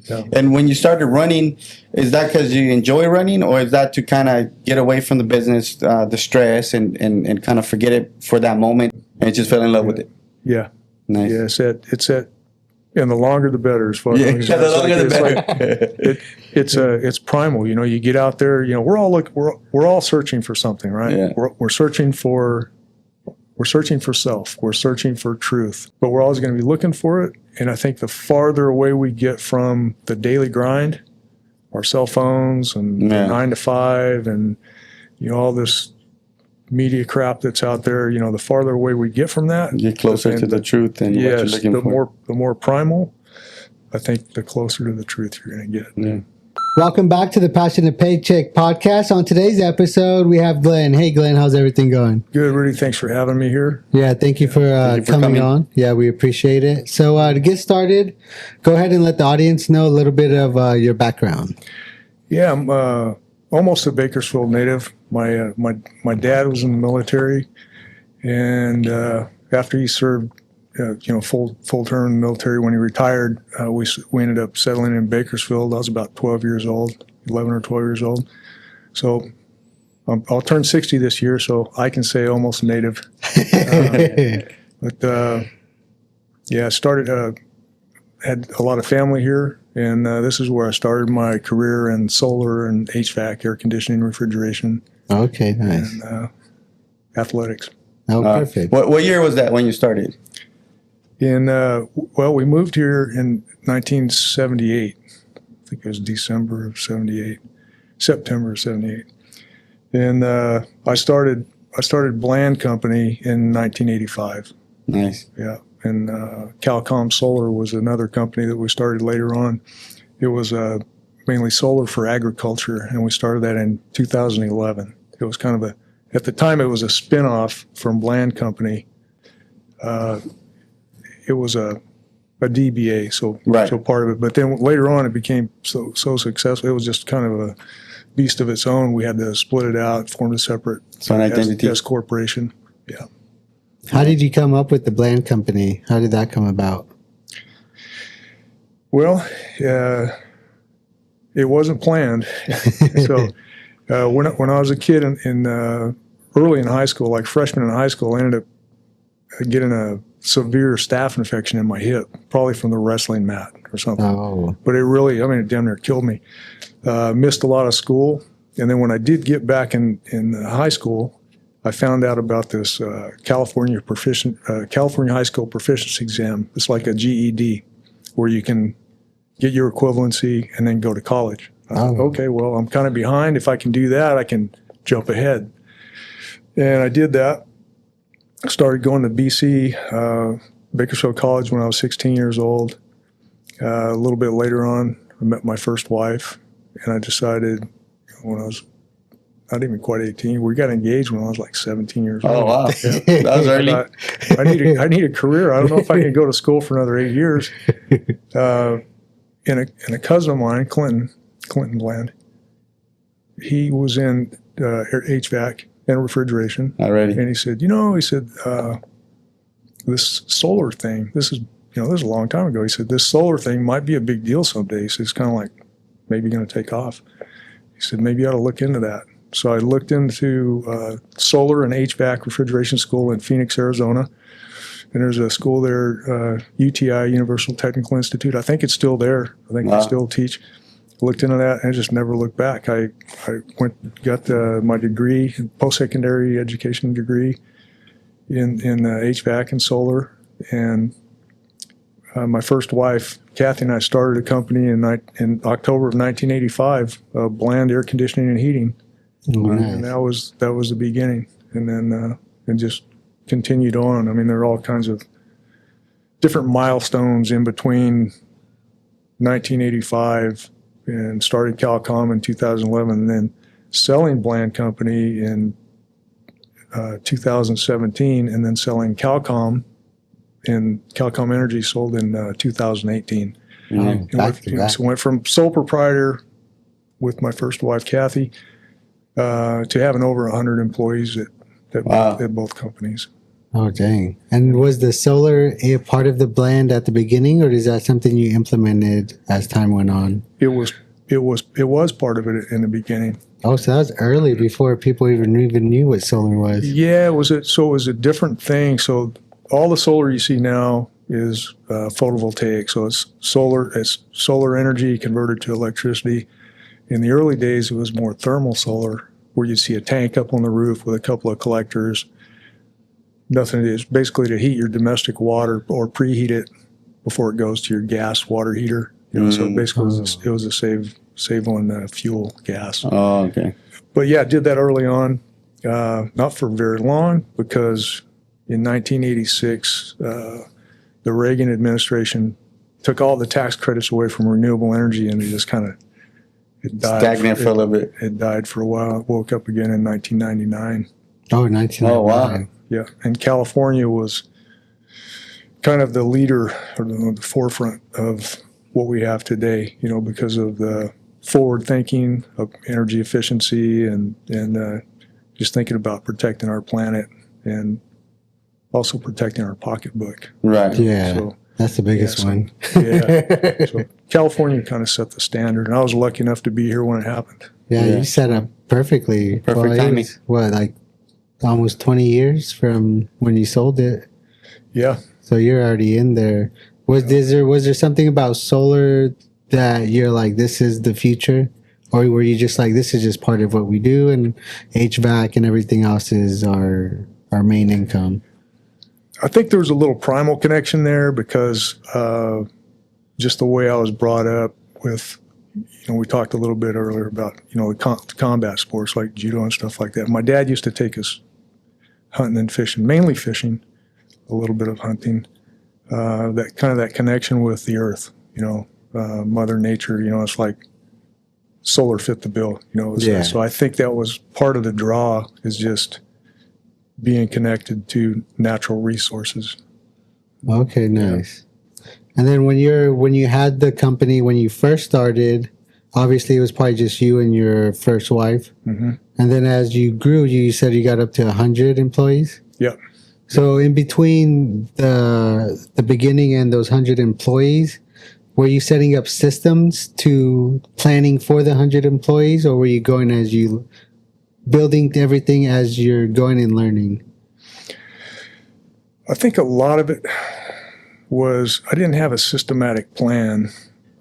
Yeah. And when you started running, is that because you enjoy running, or is that to kind of get away from the business, the stress, and kind of forget it for that moment and just fell in love with it? Yeah. Nice. Yeah. And the longer the better. As far as the longer the better. It's primal. You get out there. We're all searching for something, right? Yeah. We're searching for self. We're searching for truth. But we're always going to be looking for it. And I think the farther away we get from the daily grind, our cell phones and 9 to 5, and all this media crap that's out there, the farther away we get from that, get closer to the truth and what you're looking for. The more primal, I think the closer to the truth you're going to get. Yeah. Welcome back to the Passionate Paycheck Podcast. On today's episode, we have Glen. Hey, Glen, how's everything going? Good, Rudy. Thanks for having me here. Yeah, thank you for coming on. Yeah, we appreciate it. So to get started, go ahead and let the audience know a little bit of your background. Yeah, I'm almost a Bakersfield native. My dad was in the military, and after he served, full term in the military, when he retired, we ended up settling in Bakersfield. I was about 11 or 12 years old. So I'll turn 60 this year, so I can say almost native. I started, had a lot of family here, and this is where I started my career in solar and HVAC, air conditioning, refrigeration. Okay, nice. And athletics. Oh, perfect. What year was that when you started? We moved here in 1978. I think it was September of 78. And I started Bland Company in 1985. Nice. Yeah. And Calcom Solar was another company that we started later on. It was mainly solar for agriculture, and we started that in 2011. It was kind of at the time, it was a spin-off from Bland Company. It was a DBA, so part of it. But then later on, it became so successful. It was just kind of a beast of its own. We had to split it out, form a separate S corporation. Yeah. How did you come up with the Bland Company? How did that come about? Well, it wasn't planned. So when I was a kid early in high school, like freshman in high school, I ended up getting a severe staph infection in my hip, probably from the wrestling mat or something. Oh. But it damn near killed me. Missed a lot of school. And then when I did get back in high school, I found out about this California High School Proficiency Exam. It's like a GED where you can get your equivalency and then go to college. Okay, well, I'm kind of behind. If I can do that, I can jump ahead. And I did that. I started going to BC, Bakersfield College, when I was 16 years old. A little bit later on, I met my first wife, and I decided when I was not even quite 18, we got engaged when I was like 17 years old. Oh, wow. Yeah. That was early. I need a career. I don't know if I can go to school for another 8 years. And a cousin of mine, Clinton Bland, he was in HVAC and refrigeration. Already. And he said, this solar thing, this is a long time ago. He said, this solar thing might be a big deal someday. He said, it's kind of like maybe going to take off. He said, maybe you ought to look into that. So I looked into solar and HVAC refrigeration school in Phoenix, Arizona. And there's a school there, UTI, Universal Technical Institute. I think it's still there. I think they still teach. Looked into that and just never looked back. I got my degree, post-secondary education degree in HVAC and solar. And my first wife, Kathy, and I started a company in October of 1985, Bland Air Conditioning and Heating. Nice. And that was the beginning. And then and just continued on. I mean, there are all kinds of different milestones in between 1985 and started Calcom in 2011, and then selling Bland Company in 2017, and then selling Calcom, and Calcom Energy sold in 2018. So went from sole proprietor with my first wife, Kathy, to having over 100 employees at both companies. Oh, dang. And was the solar a part of the blend at the beginning, or is that something you implemented as time went on? It was part of it in the beginning. Oh, so that was early before people even knew what solar was. Yeah, it was a different thing. So all the solar you see now is photovoltaic. So it's solar energy converted to electricity. In the early days, it was more thermal solar, where you'd see a tank up on the roof with a couple of collectors. Nothing. It's basically to heat your domestic water or preheat it before it goes to your gas water heater. So basically, it was a save on fuel, gas. Oh, okay. But yeah, I did that early on, not for very long, because in 1986, the Reagan administration took all the tax credits away from renewable energy, and it just kind of died. Stagnant for a little bit. It died for a while. It woke up again in 1999. Oh, 1999. Oh, wow. Yeah, and California was kind of the leader or the forefront of what we have today, because of the forward thinking of energy efficiency and just thinking about protecting our planet and also protecting our pocketbook. Right. Yeah, So, that's the biggest one. Yeah. So California kind of set the standard, and I was lucky enough to be here when it happened. Yeah, Yeah. you set up perfectly. Perfect Well, it timing. was, what, like almost 20 years from when you sold it? Yeah. So you're already in there. Was there something about solar that you're like, this is the future? Or were you just like, this is just part of what we do, and HVAC and everything else is our main income? I think there was a little primal connection there because just the way I was brought up with, we talked a little bit earlier about, the combat sports like judo and stuff like that. My dad used to take us hunting and fishing, mainly fishing, a little bit of hunting, that connection with the earth, Mother Nature, it's like solar fit the bill, Yeah. So I think that was part of the draw, is just being connected to natural resources. Okay, nice. And then when you had the company, when you first started, obviously it was probably just you and your first wife. Mm-hmm. And then as you grew, you said you got up to 100 employees. Yep. So in between the beginning and those 100 employees, were you setting up systems to planning for the 100 employees, or were you going as you building everything as you're going and learning? I think a lot of it was, I didn't have a systematic plan.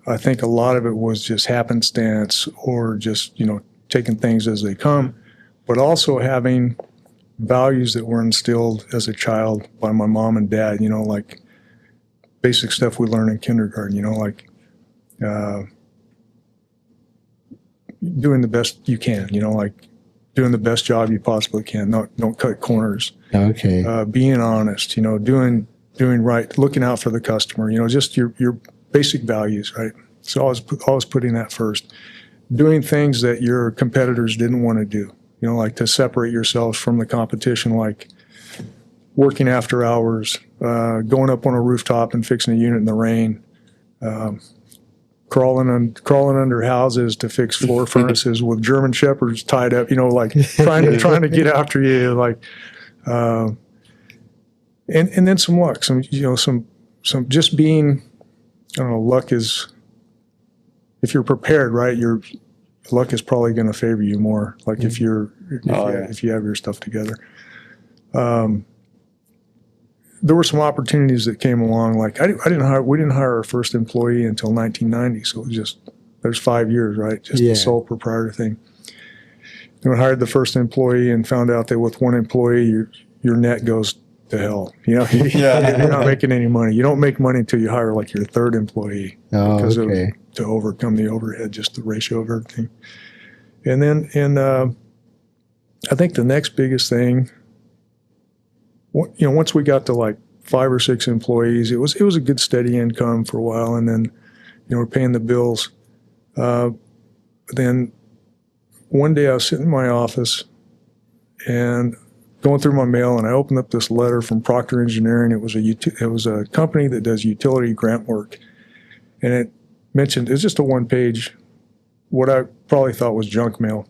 I think a lot of it was just happenstance, or just, taking things as they come, but also having values that were instilled as a child by my mom and dad, like basic stuff we learned in kindergarten, like doing the best you can, like doing the best job you possibly can. Don't cut corners. Okay. Being honest, doing right, looking out for the customer, just your basic values, right? So always putting that first. Doing things that your competitors didn't want to do, like to separate yourselves from the competition, like working after hours, going up on a rooftop and fixing a unit in the rain, crawling under houses to fix floor furnaces with German shepherds tied up, like trying to get after you, like, and then some luck, some just being, I don't know, luck is, if you're prepared, right, your luck is probably going to favor you more. Like if you have your stuff together. There were some opportunities that came along. Like we didn't hire our first employee until 1990. So it was just, there's 5 years, right? Just the sole proprietor thing. Then we hired the first employee and found out that with one employee, your net goes to hell. You're not making any money. You don't make money until you hire like your third employee to overcome the overhead, just the ratio of everything. And then, I think the next biggest thing, once we got to like 5 or 6 employees, it was a good steady income for a while, and then, we're paying the bills. Then one day I was sitting in my office and going through my mail, and I opened up this letter from Procter Engineering. It was a company that does utility grant work, and it mentioned, it's just a one-page, what I probably thought was junk mail,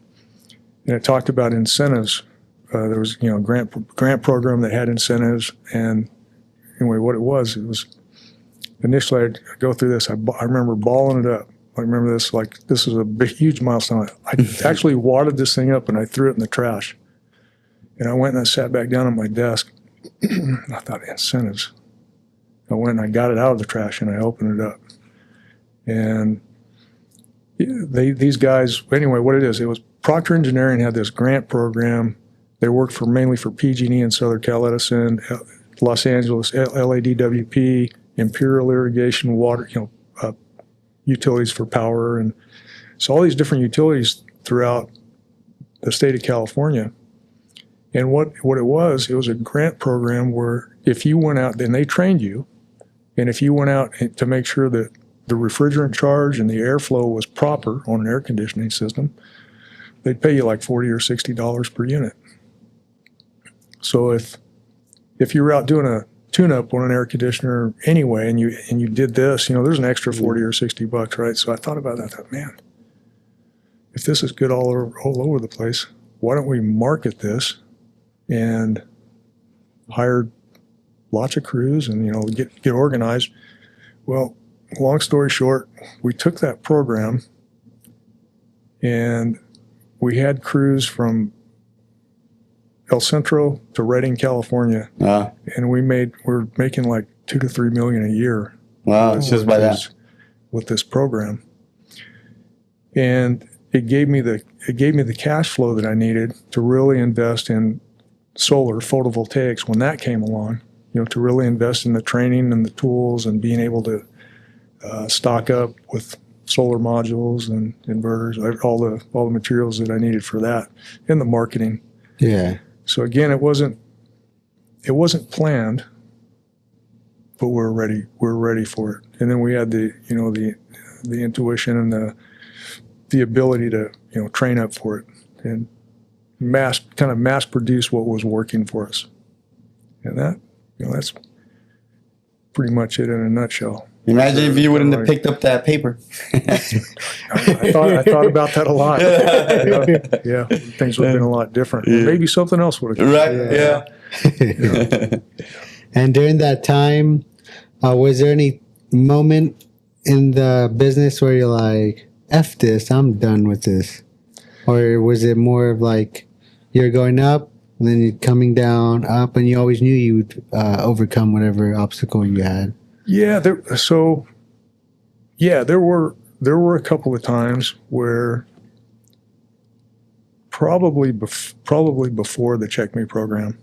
and it talked about incentives there was, you know, grant program that had incentives. And anyway, what it was initially I'd go through this. I remember balling it up. I remember this, like, this is a big, huge milestone. I actually wadded this thing up and I threw it in the trash. And I went and I sat back down at my desk. I thought, incentives. I went and I got it out of the trash and I opened it up. And these guys, anyway, what it was Procter Engineering had this grant program. They worked mainly for PG&E in Southern Cal Edison, Los Angeles, LADWP, Imperial Irrigation, water, you know, utilities for power. And so all these different utilities throughout the state of California. And what it was a grant program where if you went out, then they trained you, and if you went out to make sure that the refrigerant charge and the airflow was proper on an air conditioning system, they'd pay you like $40 or $60 per unit. So if you were out doing a tune-up on an air conditioner anyway, and you did this, you know, there's an extra $40 or $60, right? So I thought about that. I thought, man, if this is good all over the place, why don't we market this and hire lots of crews and, you know, get organized? Well, long story short, we took that program and we had crews from El Centro to Redding, California, and we're making like $2 to $3 million a year. Wow, it's just by that with this program, and it gave me the cash flow that I needed to really invest in solar photovoltaics when that came along. You know, to really invest in the training and the tools and being able to stock up with solar modules and inverters, all the materials that I needed for that, and the marketing. Yeah. So again, it wasn't planned, but we're ready for it. And then we had the intuition and the ability to, you know, train up for it and mass produce what was working for us. And that, you know, that's pretty much it in a nutshell. Imagine if you wouldn't have picked up that paper. I thought about that a lot. Yeah, things would have been a lot different. Yeah. Maybe something else would have come. Right? Yeah. And during that time, was there any moment in the business where you're like, F this, I'm done with this? Or was it more of like you're going up and then you're coming down, up, and you always knew you would overcome whatever obstacle you had? Yeah, there were a couple of times where probably before the Check Me program,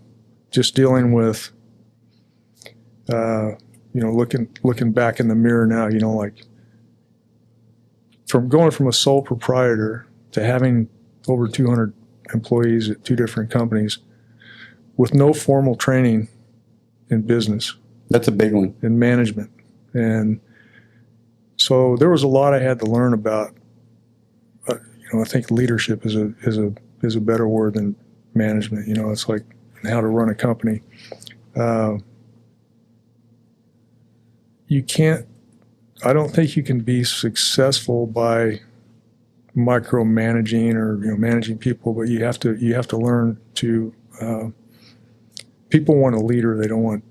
just dealing with, you know, looking back in the mirror now, you know, like from going from a sole proprietor to having over 200 employees at two different companies with no formal training in business. That's a big one. In management. And so there was a lot I had to learn about. You know, I think leadership is a better word than management. You know, it's like how to run a company. I don't think you can be successful by micromanaging or, you know, managing people, but you have to learn to. People want a leader. They don't want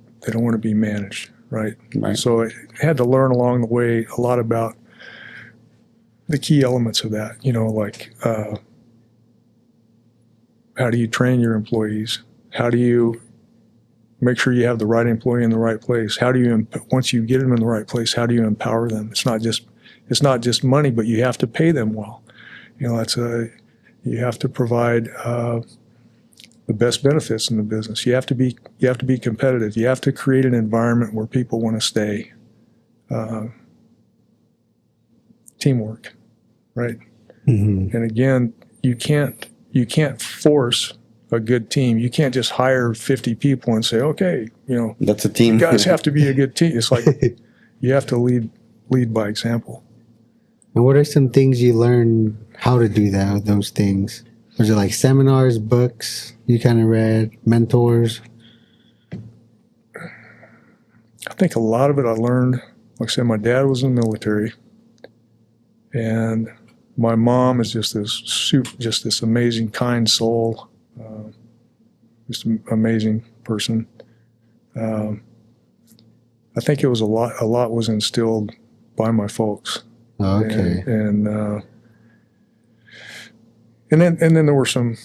to be managed, right? So I had to learn along the way a lot about the key elements of that. You know, like how do you train your employees? How do you make sure you have the right employee in the right place? How do you, once you get them in the right place, how do you empower them? It's not just money, but you have to pay them well. You know, you have to provide the best benefits in the business. You have to be competitive. You have to create an environment where people want to stay. Teamwork, right? Mm-hmm. And again, you can't force a good team. You can't just hire 50 people and say, okay, you know, that's a team. You guys have to be a good team. It's like you have to lead by example. And what are some things you learned how to do those things? Was it like seminars, books you kind of read, mentors? I think a lot of it I learned, like I said, my dad was in the military, and my mom is just this amazing, kind soul. just an amazing person. I think it was a lot was instilled by my folks. Okay. And then there were some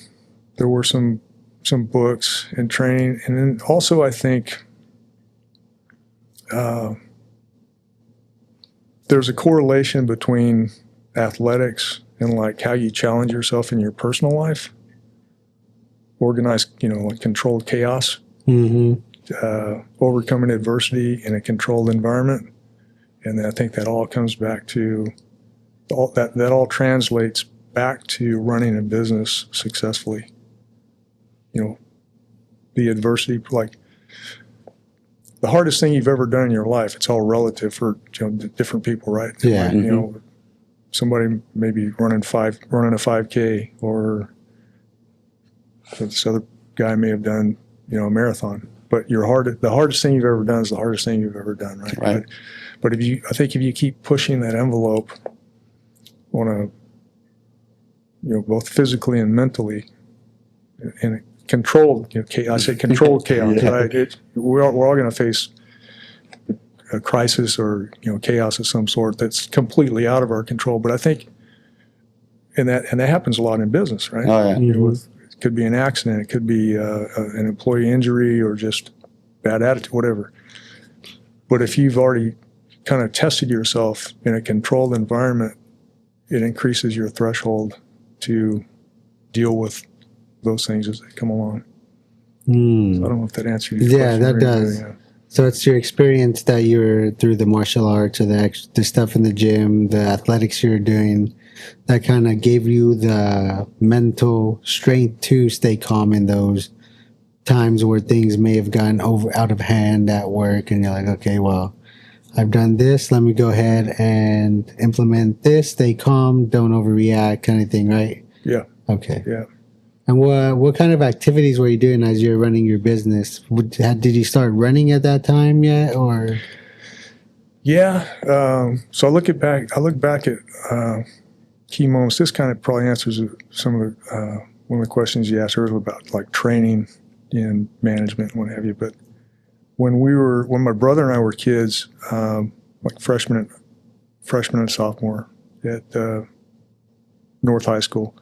books and training, and then also I think there's a correlation between athletics and like how you challenge yourself in your personal life, organized, like controlled chaos, overcoming adversity in a controlled environment. And I think that all comes back to that all translates back to running a business successfully. The adversity, like the hardest thing you've ever done in your life, it's all relative for different people, right? Yeah. Somebody maybe running a 5K, or this other guy may have done, a marathon. But the hardest thing you've ever done is the hardest thing you've ever done, right? Right. But I think if you keep pushing that envelope on a, both physically and mentally, in a controlled, I say controlled chaos, right? We're all going to face a crisis or chaos of some sort that's completely out of our control. But I think, and that happens a lot in business, right? Oh, yeah. It could be an accident, it could be an employee injury, or just bad attitude, whatever. But if you've already kind of tested yourself in a controlled environment, it increases your threshold to deal with those things as they come along. So I don't know if that answers your question. Yeah, that does. Yeah. So it's your experience that you're through the martial arts or the stuff in the gym, the athletics you're doing, that kind of gave you the mental strength to stay calm in those times where things may have gotten out of hand at work, and you're like, okay, well, I've done this. Let me go ahead and implement this. Stay calm. Don't overreact, kind of thing, right? Yeah. Okay. Yeah. And what kind of activities were you doing as you're running your business? Did you start running at that time yet, or? Yeah. So I look back at key moments. This kind of probably answers some of the one of the questions you asked earlier about like training in management and what have you. But when my brother and I were kids, like freshman and sophomore at North High School,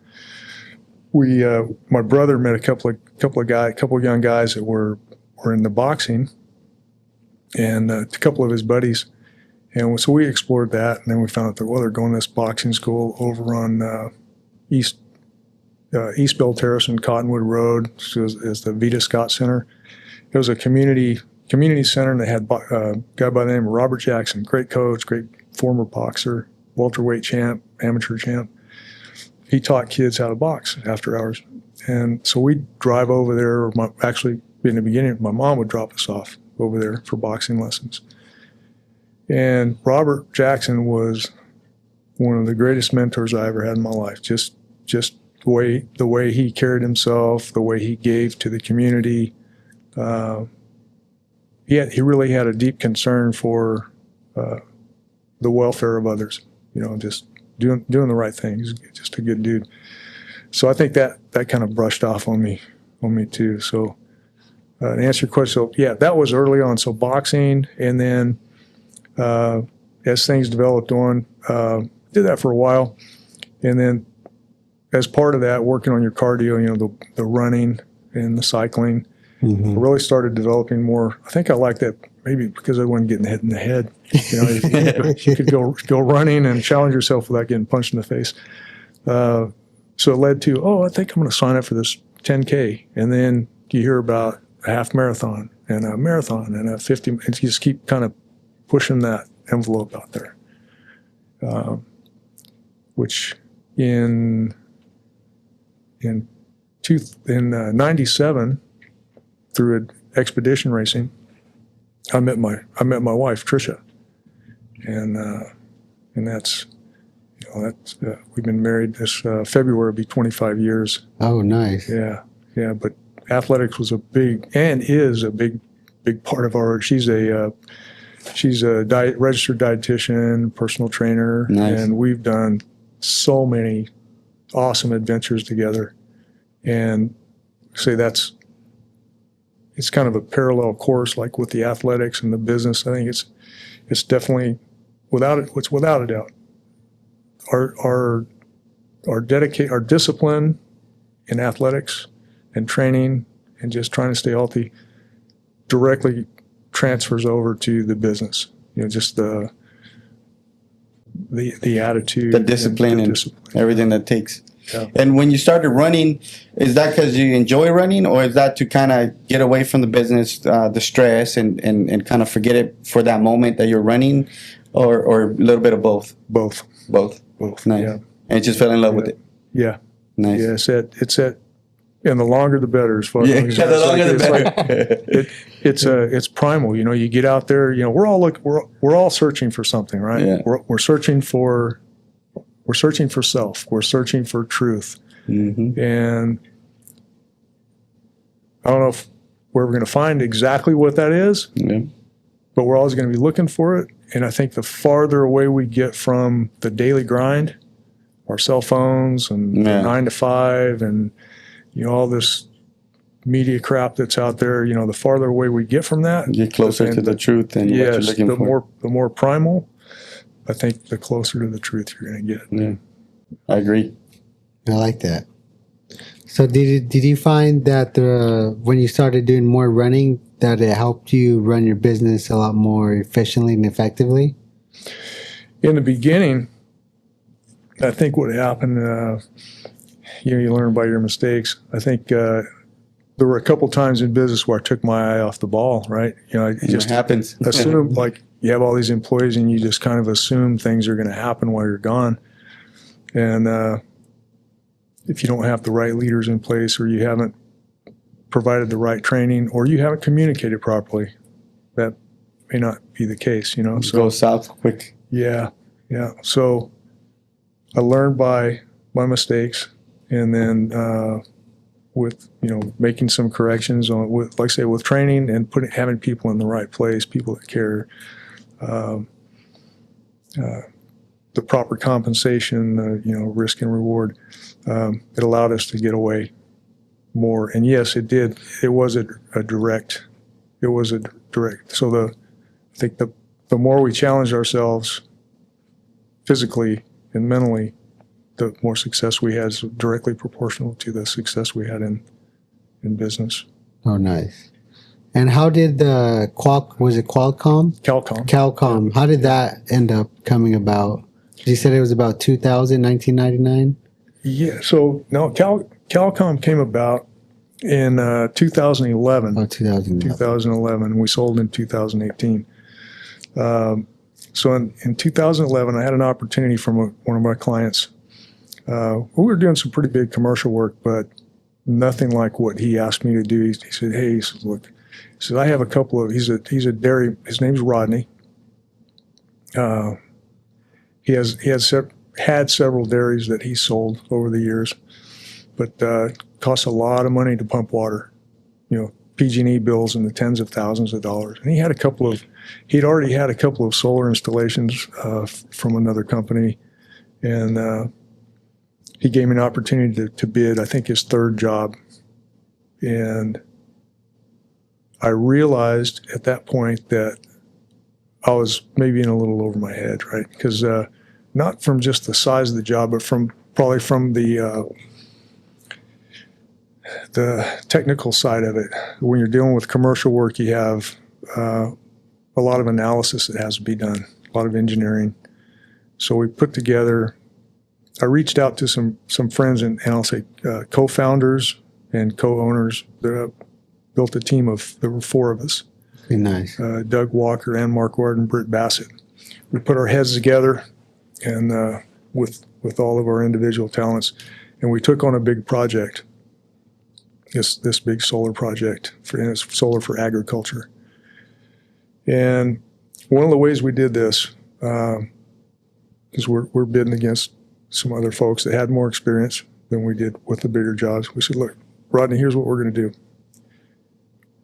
my brother met a couple of young guys that were into boxing, and a couple of his buddies. And so we explored that, and then we found out that, they're going to this boxing school over on East Bell Terrace and Cottonwood Road. So is the Vita Scott Center. It was a community center, and they had a guy by the name of Robert Jackson, great coach, great former boxer, welterweight champ, amateur champ. He taught kids how to box after hours. And so we'd drive over there. Actually, in the beginning, my mom would drop us off over there for boxing lessons. And Robert Jackson was one of the greatest mentors I ever had in my life. Just the way he carried himself, the way he gave to the community. He really had a deep concern for the welfare of others. Just doing the right thing. He's just a good dude. So I think that kind of brushed off on me too. So to answer your question, so yeah, that was early on. So boxing, and then as things developed on, did that for a while, and then as part of that, working on your cardio, the running and the cycling, I really started developing more. I think I like that maybe because I wasn't getting hit in the head. You could go running and challenge yourself without getting punched in the face. So it led to, I think I'm going to sign up for this 10K, and then you hear about a half marathon and a marathon and a 50. And you just keep kind of pushing that envelope out there, which in 97, through expedition racing, I met my wife Tricia, and that's we've been married this February will be 25 years. Oh, nice. Yeah. But athletics was is a big part of our. She's a registered dietitian, personal trainer, nice. And we've done so many awesome adventures together. And say that's it's kind of a parallel course, like with the athletics and the business. I think it's definitely without a doubt our discipline in athletics and training and just trying to stay healthy directly transfers over to the business. Just the attitude, the discipline, and everything that takes. Yeah. And when you started running, is that because you enjoy running, or is that to kind of get away from the business, the stress, and kind of forget it for that moment that you're running, or a little bit of both? Both. Nice. Yeah. And just fell in love with it. Yeah. Nice. Yeah. And the longer the better. As far as the longer the better. It's primal. You get out there. We're all searching for something, right? Yeah. We're searching for self. We're searching for truth. Mm-hmm. And I don't know if we're ever going to find exactly what that is, but we're always going to be looking for it. And I think the farther away we get from the daily grind, our cell phones and 9 to 5 and all this media crap that's out there, the farther away we get from that, get closer to the truth and what you're looking for. The more primal, I think the closer to the truth you're going to get. Yeah, I agree. I like that. So did you find that when you started doing more running, that it helped you run your business a lot more efficiently and effectively? In the beginning, I think what happened, you learn by your mistakes. I think there were a couple times in business where I took my eye off the ball, right? It just happens. Assume like you have all these employees and you just kind of assume things are going to happen while you're gone. And if you don't have the right leaders in place, or you haven't provided the right training, or you haven't communicated properly, that may not be the case, So go south quick. Yeah. So I learned by my mistakes, and then with making some corrections on with training and having people in the right place, people that care, the proper compensation, risk and reward. It allowed us to get away more. And yes, it did. It was a direct. So I think the more we challenged ourselves physically and mentally, the more success we had is directly proportional to the success we had in business. Oh, nice. And how did the Qualcomm? Qualcomm. How did that end up coming about? You said it was about 1999? Yeah. So, no, Qualcomm came about in 2011. Oh, 2011. We sold in 2018. So in 2011, I had an opportunity from one of my clients. We were doing some pretty big commercial work, but nothing like what he asked me to do. He said, "Hey," "look," he said, "I have a couple of." He's a dairy. His name's Rodney. He had several dairies that he sold over the years, but costs a lot of money to pump water. PG&E bills in the tens of thousands of dollars. And he'd already had a couple of solar installations from another company, and he gave me an opportunity to bid, I think, his third job. And I realized at that point that I was maybe in a little over my head, right? Because not from just the size of the job, but probably from the technical side of it. When you're dealing with commercial work, you have a lot of analysis that has to be done, a lot of engineering. So we put together, I reached out to some friends and I'll say co-founders and co-owners that built a team there were 4 of us. Nice. Doug Walker, Ann Marquardt, and Britt Bassett. We put our heads together and with all of our individual talents, and we took on a big project. This big solar project, and it's solar for agriculture. And one of the ways we did this is we're bidding against some other folks that had more experience than we did with the bigger jobs. We said, "Look, Rodney, here's what we're going to do.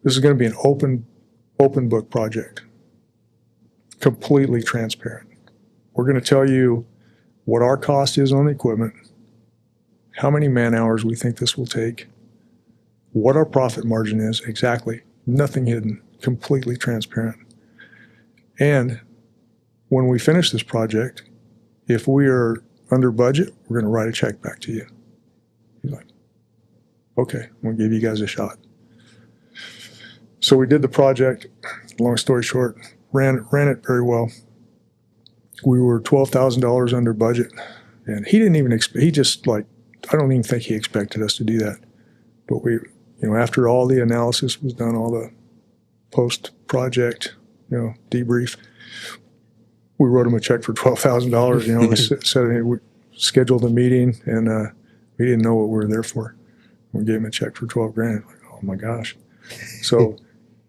This is going to be an open book project, completely transparent. We're going to tell you what our cost is on the equipment, how many man hours we think this will take, what our profit margin is exactly, nothing hidden, completely transparent. And when we finish this project, if we are under budget, we're going to write a check back to you. He's like, okay, I'm going to give you guys a shot. So we did the project. Long story short, ran it very well. We were $12,000 under budget, and he didn't even he just like, I don't even think he expected us to do that. But we, after all the analysis was done, all the post-project, debrief, we wrote him a check for $12,000. We scheduled a meeting, and we didn't know what we were there for. We gave him a check for $12,000. Like, oh my gosh! So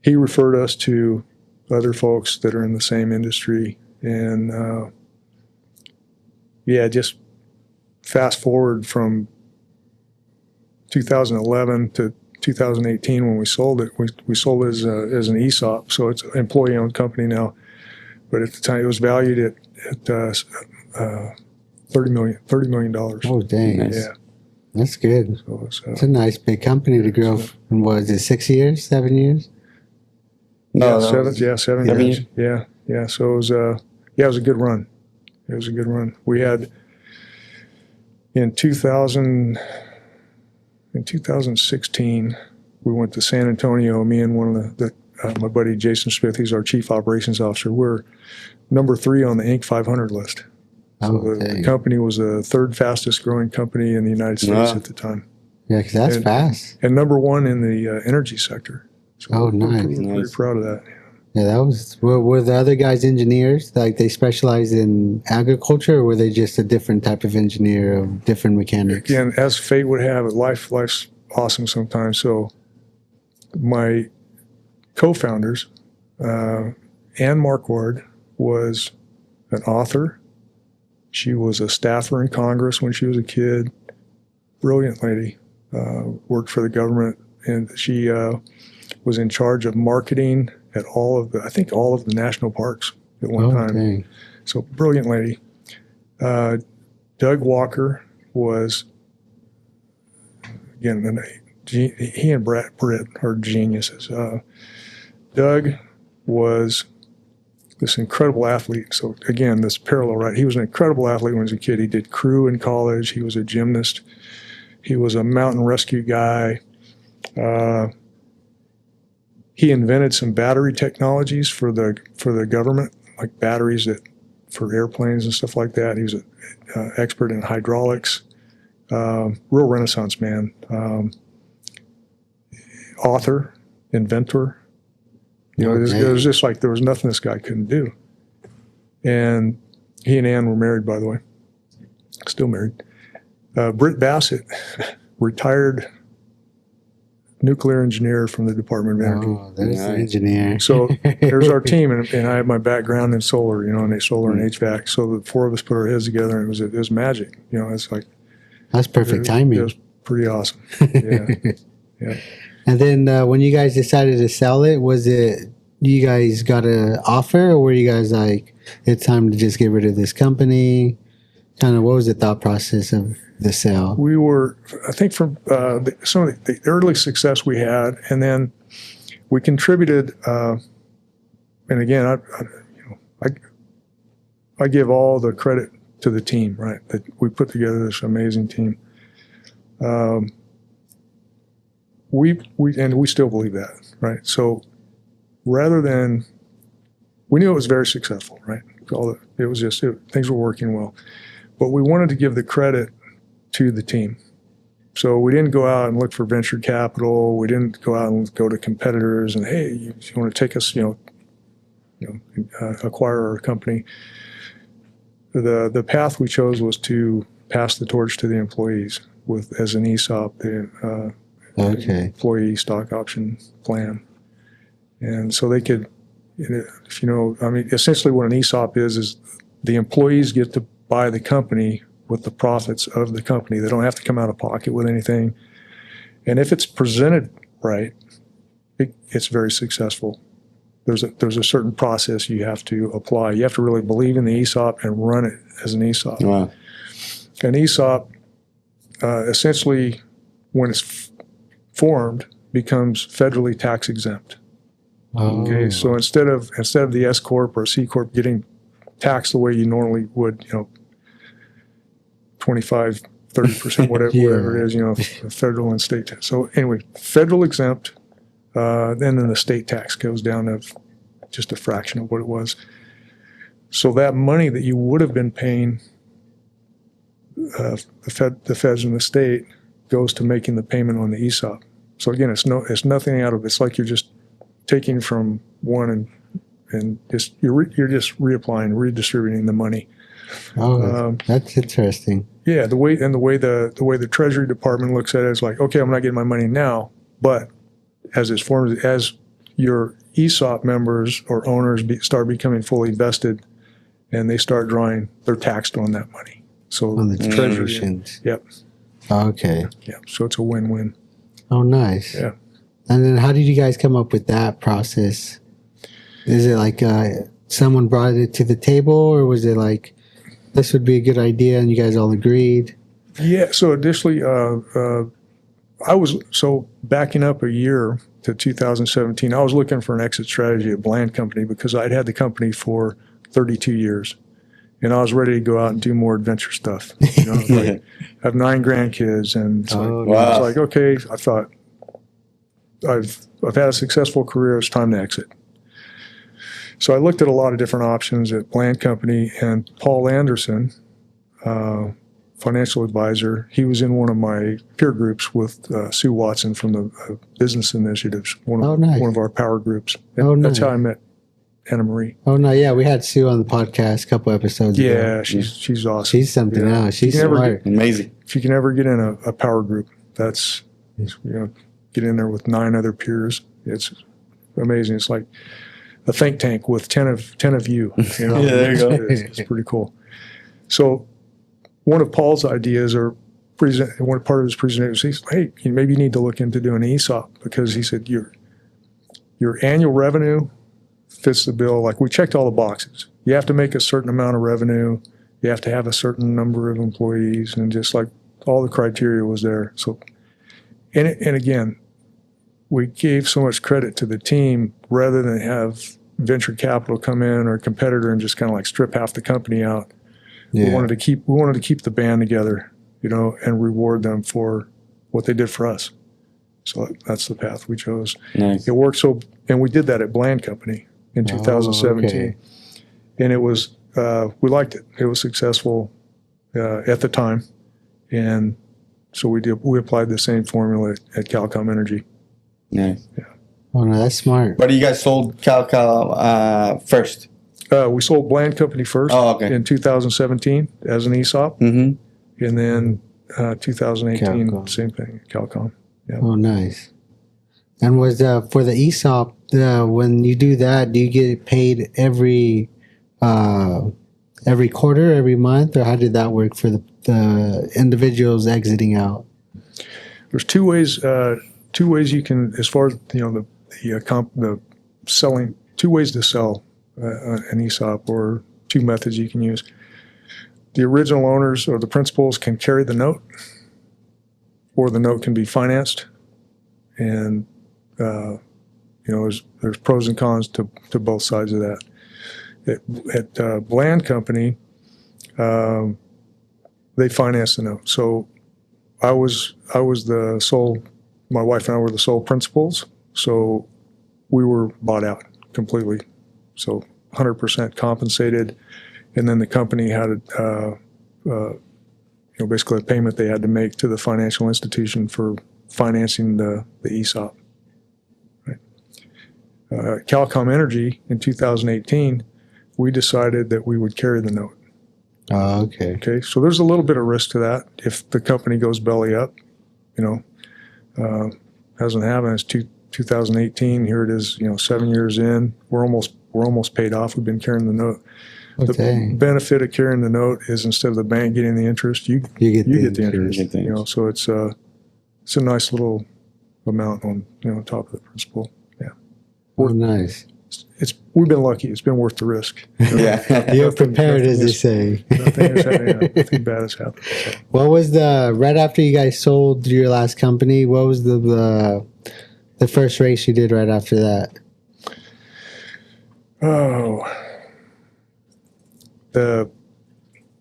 he referred us to other folks that are in the same industry, and just fast forward from 2011 to 2018 when we sold it. We sold it as an ESOP, so it's an employee-owned company now. But at the time, it was valued at $30 million. Oh, dang. Yeah. That's good. So it's a nice big company to grow. And was it 6 years, 7 years? No, 7 years. Yeah. So it was it was a good run. It was a good run. We had in 2016, we went to San Antonio. Me and one of my buddy Jason Smith, he's our chief operations officer. We're number 3 on the Inc. 500 list. So the company was the 3rd fastest growing company in the United States at the time. Yeah, because that's fast. And number 1 in the energy sector. So nice. We're pretty proud of that. Yeah, that was. Were the other guys engineers? Like they specialized in agriculture, or were they just a different type of engineer of different mechanics? Again, as fate would have it, life's awesome sometimes. So my co-founders, Ann Marquard was an author. She was a staffer in Congress when she was a kid. Brilliant lady. Worked for the government, and she was in charge of marketing at all of the national parks at one time. Dang. So brilliant lady. Doug Walker was, again, he and Britt are geniuses. Doug was this incredible athlete. So again, this parallel, right? He was an incredible athlete when he was a kid. He did crew in college. He was a gymnast. He was a mountain rescue guy. He invented some battery technologies for the government, like batteries for airplanes and stuff like that. He was an expert in hydraulics. Real Renaissance man. Author, inventor. It was just like there was nothing this guy couldn't do. And he and Ann were married, by the way. Still married. Britt Bassett, retired nuclear engineer from the Department of Energy. Oh, there's an engineer. So there's our team, and I have my background in solar, and solar and HVAC. So the 4 of us put our heads together, and it was magic. It's like that's perfect timing. It was pretty awesome. Yeah. And then when you guys decided to sell it, was it you guys got an offer, or were you guys like, it's time to just get rid of this company? Kind of, what was the thought process of the sale? We were, I think, from some of the early success we had, and then we contributed. And again, I give all the credit to the team, right? That we put together this amazing team. We still believe that, right? So rather than, we knew it was very successful, right? Things were working well, but we wanted to give the credit to the team. So we didn't go out and look for venture capital. We didn't go out and go to competitors and, hey, you want to take us, acquire our company. The path we chose was to pass the torch to the employees as an ESOP, employee stock option plan. And so they could, essentially what an ESOP is the employees get to buy the company with the profits of the company. They don't have to come out of pocket with anything. And if it's presented right, it's very successful. There's a certain process you have to apply. You have to really believe in the ESOP and run it as an ESOP. Wow. An ESOP, essentially, when it's formed, becomes federally tax exempt. Okay, so instead of the S corp or C corp getting taxed the way you normally would, 25, 30%, whatever it is, federal and state tax. So anyway, federal exempt, then the state tax goes down to just a fraction of what it was. So that money that you would have been paying the feds and the state goes to making the payment on the ESOP. So again, it's nothing out of it. It's like you're just taking from one and just you're just reapplying, redistributing the money. Oh, that's interesting. Yeah, the way the Treasury Department looks at it is like, okay, I'm not getting my money now, but as your ESOP members or owners start becoming fully vested, and they start drawing, they're taxed on that money. So On the Treasury, distributions. yep, Okay. yeah. So it's a win-win. Oh, nice. Yeah. And then how did you guys come up with that process? Is it like someone brought it to the table, or was it like this would be a good idea and you guys all agreed? Yeah. So additionally, backing up a year to 2017, I was looking for an exit strategy at Bland Company because I'd had the company for 32 years. And I was ready to go out and do more adventure stuff. I have 9 grandkids, and it's like, okay, I thought I've had a successful career. It's time to exit. So I looked at a lot of different options at Bland Company, and Paul Anderson, financial advisor, he was in one of my peer groups with Sue Watson from the Business Initiatives, one of our power groups. And that's how I met Anna Marie. Oh no, yeah, we had Sue on the podcast a couple episodes ago. Yeah, she's awesome. She's something else. She's smart. Amazing. If you can ever get in a power group, that's get in there with 9 other peers. It's amazing. It's like a think tank with 10 of you. Yeah, there you go. It's pretty cool. So one of Paul's ideas, or one part of his presentation, he said, "Hey, maybe you need to look into doing an ESOP," because he said your annual revenue fits the bill. Like, we checked all the boxes. You have to make a certain amount of revenue. You have to have a certain number of employees, and just like all the criteria was there. So, and again, we gave so much credit to the team rather than have venture capital come in or a competitor and just kind of like strip half the company out. Yeah. We wanted to keep the band together, and reward them for what they did for us. So that's the path we chose. Nice. It worked and we did that at Bland Company in 2017. Okay. And it was, we liked it. It was successful at the time. And so we applied the same formula at Calcom Energy. Nice. Yeah. Oh no, that's smart. But you guys sold Calcal first. We sold Bland Company first in 2017 as an ESOP. Mm-hmm. And then 2018, Calcom. same thing, Calcom. Yeah. Oh, nice. And was for the ESOP, when you do that, do you get paid every quarter, every month, or how did that work for the individuals exiting out? There's two ways you can, as far as the selling, 2 ways to sell an ESOP, or 2 methods you can use. The original owners or the principals can carry the note, or the note can be financed. And there's pros and cons to both sides of that. At Bland Company, they financed the note. So I was the sole. My wife and I were the sole principals. So we were bought out completely. So 100% compensated, and then the company had basically a payment they had to make to the financial institution for financing the ESOP. Right. Calcom Energy in 2018, we decided that we would carry the note. Oh, okay. Okay, so there's a little bit of risk to that if the company goes belly up. Hasn't happened. It's 2018. Here it is. 7 years in. We're almost paid off. We've been carrying the note. Okay. The benefit of carrying the note is instead of the bank getting the interest, you get the interest. Get the interest. So it's a nice little amount on top of the principal. Yeah. Oh, nice. We've been lucky. It's been worth the risk. Yeah. You're prepared, as they say. Nothing bad has happened. So. What was right after you guys sold your last company? What was the first race you did right after that? The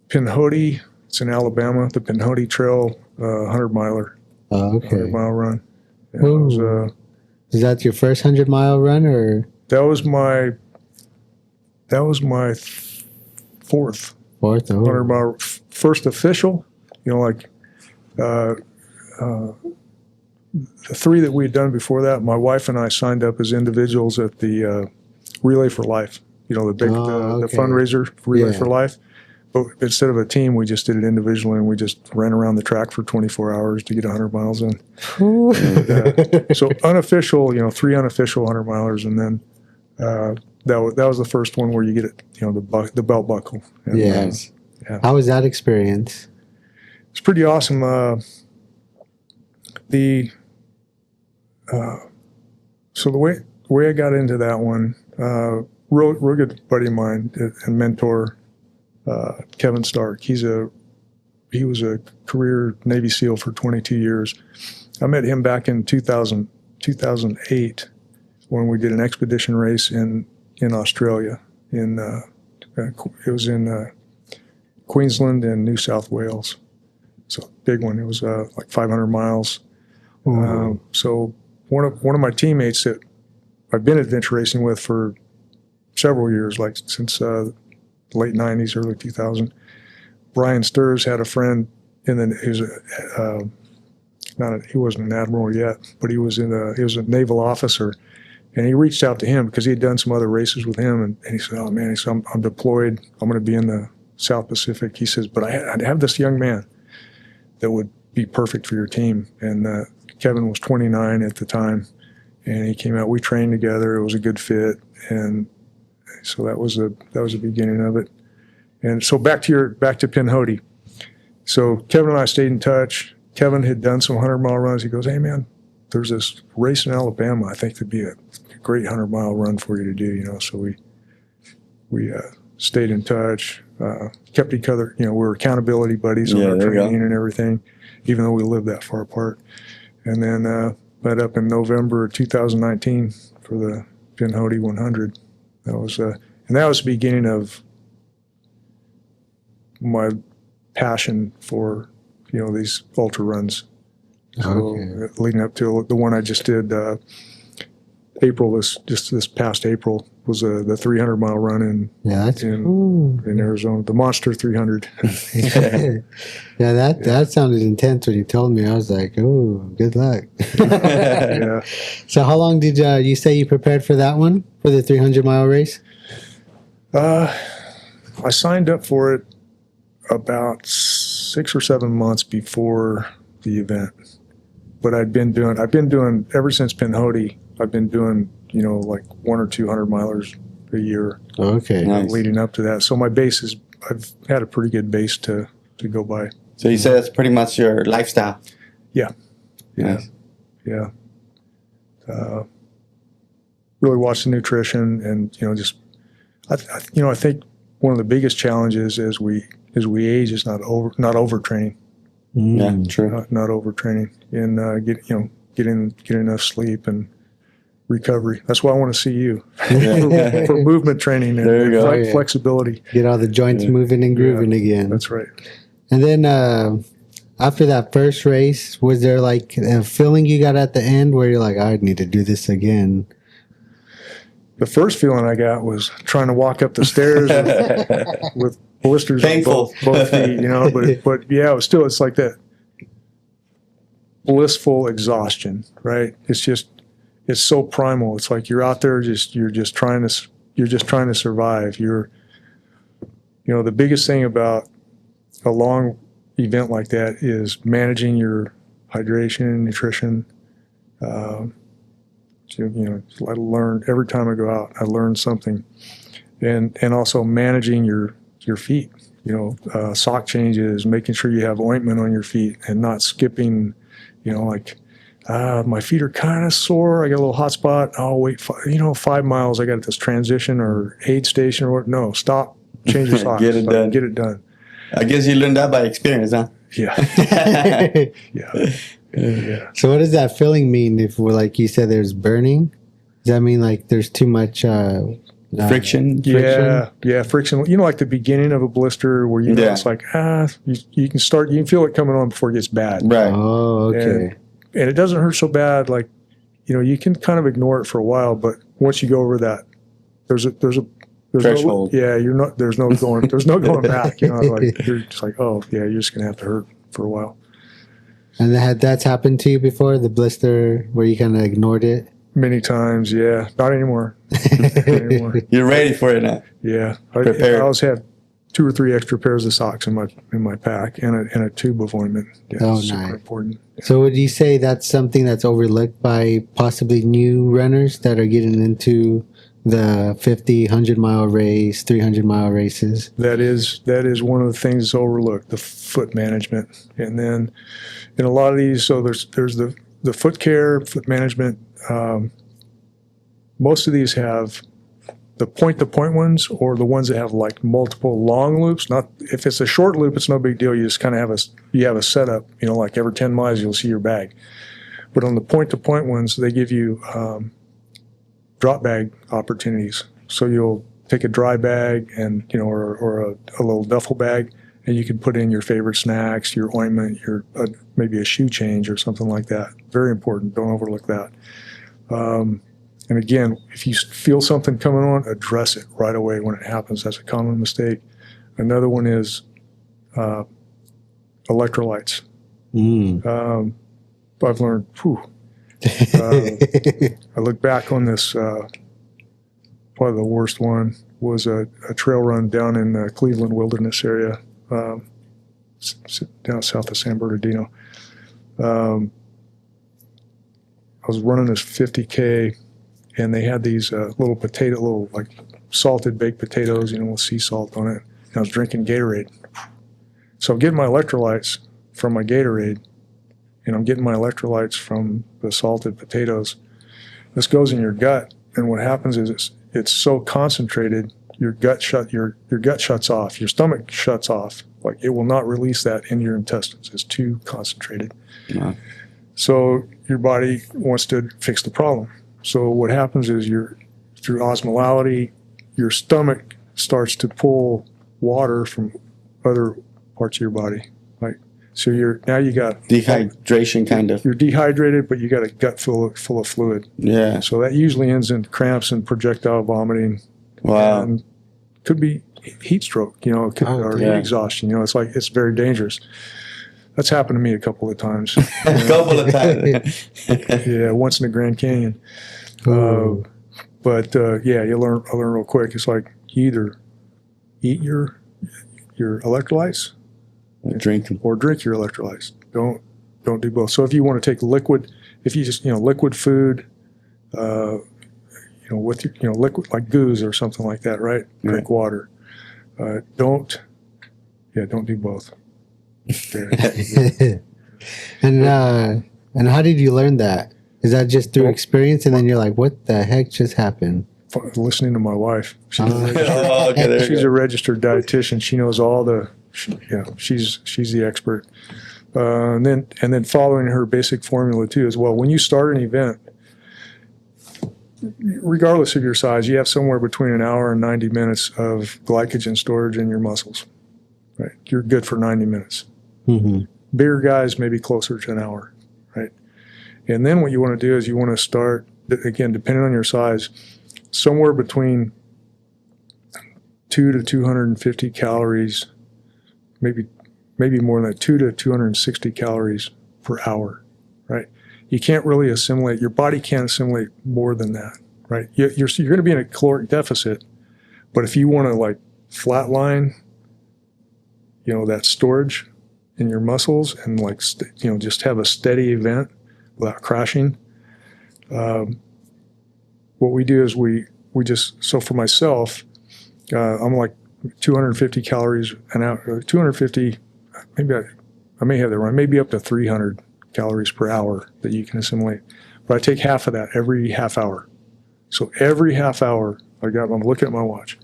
Pinhoti, it's in Alabama, the Pinhoti Trail, 100-miler, Oh, okay. 100-mile run. Yeah, it Ooh. was, Is that your first 100-mile run, or that was my fourth fourth? Oh. 100-mile, first official, like the three that we had done before that. My wife and I signed up as individuals at the Relay for Life, the big the okay. fundraiser Relay Yeah. for Life. But instead of a team, we just did it individually, and we just ran around the track for 24 hours to get 100 miles in. So unofficial, 3 unofficial 100-milers, and then that was the first one where you get it, the belt buckle. And, Yes. Yeah. How was that experience? It's pretty awesome. So the way I got into that one, real good buddy of mine and mentor, Kevin Stark. He was a career Navy SEAL for 22 years. I met him back in 2008 when we did an expedition race in Australia. It was in Queensland and New South Wales. So big one. It was like 500 miles. So one of my teammates that I've been adventure racing with for several years, like since late 90s, early 2000. Brian Sturz had a friend he wasn't an admiral yet, but he was a naval officer, and he reached out to him because he had done some other races with him, and he said, "Oh man," he said, I'm deployed. I'm going to be in the South Pacific. He says, "But I'd have this young man that would be perfect for your team." And Kevin was 29 at the time, and he came out. We trained together. It was a good fit, and so that was the beginning of it. And so back to Pinhoti. So Kevin and I stayed in touch. Kevin had done some 100-mile runs. He goes, "Hey man, there's this race in Alabama. I think it'd be a great 100-mile run for you to do." So we stayed in touch, kept each other. We were accountability buddies on our training and everything, even though we lived that far apart. And then met up in November 2019 for the Pinhoti 100. That was the beginning of my passion for these ultra runs. So leading up to the one I just did, this past April was the 300-mile run in Arizona, the Monster 300. Yeah, that sounded intense when you told me. I was like, "Oh, good luck." Yeah. So how long did you say you prepared for that one, for the 300-mile race? I signed up for it about 6 or 7 months before the event, but I've been doing ever since Pinhoti. I've been doing like 1 or 2 100-milers a year. Okay, nice. Leading up to that. So my base I've had a pretty good base to go by. So you said that's pretty much your lifestyle. Yeah. Nice. Yeah. Really watch the nutrition, and I think one of the biggest challenges as we age is not overtraining. Yeah, true. Not overtraining, and get enough sleep and recovery. That's why I want to see you for movement training and flexibility. Get all the joints moving and grooving again. That's right. And then after that first race, was there like a feeling you got at the end where you're like, "I need to do this again"? The first feeling I got was trying to walk up the stairs with blisters Painful. on both feet, but yeah, it's like that blissful exhaustion, right? It's so primal. It's like you're out there you're just trying to survive. The biggest thing about a long event like that is managing your hydration, nutrition. I learn every time I go out. I learn something, and also managing your feet. Sock changes, making sure you have ointment on your feet, and not skipping. My feet are kind of sore. I got a little hot spot. I'll wait. 5 miles. I got this transition or aid station or what? No, stop. Change your socks. Get it done. I guess you learned that by experience, huh? Yeah. Yeah. So what does that feeling mean? If, like you said, there's burning, does that mean like there's too much Friction. Yeah, friction. You know, like the beginning of a blister where you know it's like you can feel it coming on before it gets bad. Right. Oh, okay. And it doesn't hurt so bad. Like, you know, you can kind of ignore it for a while, but once you go over that, there's a threshold. There's no going back. You know, like you're just like, oh yeah, you're just gonna have to hurt for a while. And that's happened to you before, the blister where you kind of ignored it? Many times, yeah. Not anymore. Not anymore. You're ready for it now. Yeah, I always have 2 or 3 extra pairs of socks in my pack and a tube of ointment. Yeah, super nice. important. Yeah. So would you say that's something that's overlooked by possibly new runners that are getting into the 50, 100-mile race, 300-mile races? That is one of the things that's overlooked, the foot management. And then in a lot of these, so there's the foot care, foot management. Most of these have the point-to-point ones, or the ones that have like multiple long loops. Not if it's a short loop, it's no big deal. You just kind of have a setup. You know, like every 10 miles you'll see your bag. But on the point-to-point ones, they give you drop bag opportunities. So you'll take a dry bag and or a little duffel bag, and you can put in your favorite snacks, your ointment, your maybe a shoe change or something like that. Very important. Don't overlook that. And again, if you feel something coming on, address it right away when it happens. That's a common mistake. Another one is electrolytes. I've learned, I look back on this, probably the worst one was a trail run down in the Cleveland Wilderness area, down south of San Bernardino. I was running this 50K, and they had these little like salted baked potatoes, with sea salt on it. And I was drinking Gatorade. So I'm getting my electrolytes from my Gatorade, and I'm getting my electrolytes from the salted potatoes. This goes in your gut, and what happens is it's so concentrated, your gut shuts off, your stomach shuts off. Like, it will not release that in your intestines. It's too concentrated. Yeah. So your body wants to fix the problem. So what happens is through osmolality, your stomach starts to pull water from other parts of your body. So you got dehydration, kind of. You're dehydrated, but you got a gut full of fluid. Yeah. So that usually ends in cramps and projectile vomiting. Wow. And could be heat stroke, or heat exhaustion. It's very dangerous. That's happened to me a couple of times. A couple of times. Yeah, once in the Grand Canyon. You learn real quick. It's like you either eat your electrolytes or drink your electrolytes. Don't do both. So if you want to take liquid, if you just liquid food, with your liquid like goose or something like that, right? Yeah. Drink water. Don't do both. And how did you learn that? Is that just through experience, and then you're like, what the heck just happened? Listening to my wife. She's She's a registered dietitian. She knows all she's the expert. And then following her basic formula too as well. When you start an event, regardless of your size, you have somewhere between an hour and 90 minutes of glycogen storage in your muscles. Right, you're good for 90 minutes. Mm-hmm. Bigger guys maybe closer to an hour, right? And then what you want to do is you want to start, again, depending on your size, somewhere between 2 to 250 calories, maybe more than that, 2 to 260 calories per hour, right? You can't really assimilate, your body can't assimilate more than that, right? You're going to be in a caloric deficit, but if you want to flatline, that storage in your muscles and just have a steady event without crashing. What we do is we just, so for myself, I'm like 250 calories an hour, 250, maybe I may have that wrong, maybe up to 300 calories per hour that you can assimilate. But I take half of that every half hour. So every half hour, I'm looking at my watch,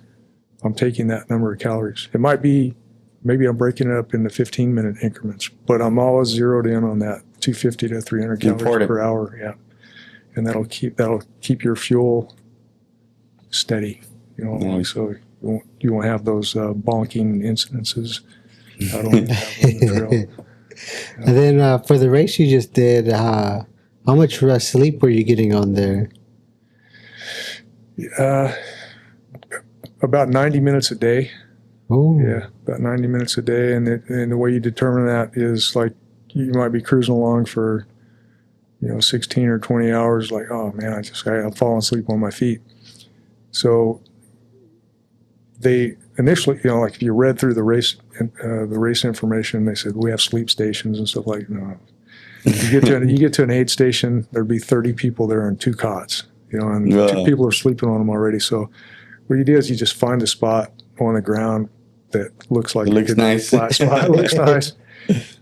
I'm taking that number of calories. It might be, maybe I'm breaking it up into 15-minute increments, but I'm always zeroed in on that 250 to 300 calories per hour. Yeah, and that'll keep your fuel steady. Nice. So you won't have those bonking incidences out on the trail. And then for the race you just did, how much sleep were you getting on there? About 90 minutes a day. Oh, Yeah, about 90 minutes a day. And the way you determine that is like you might be cruising along for, 16 or 20 hours, like, oh man, I'm falling asleep on my feet. So they initially, like if you read through the race information, they said we have sleep stations and stuff like that. No. You get to an aid station, there'd be 30 people there in 2 cots, and 2 people are sleeping on them already. So what you do is you just find a spot on the ground that looks like it looks nice. Flat spot. It looks nice.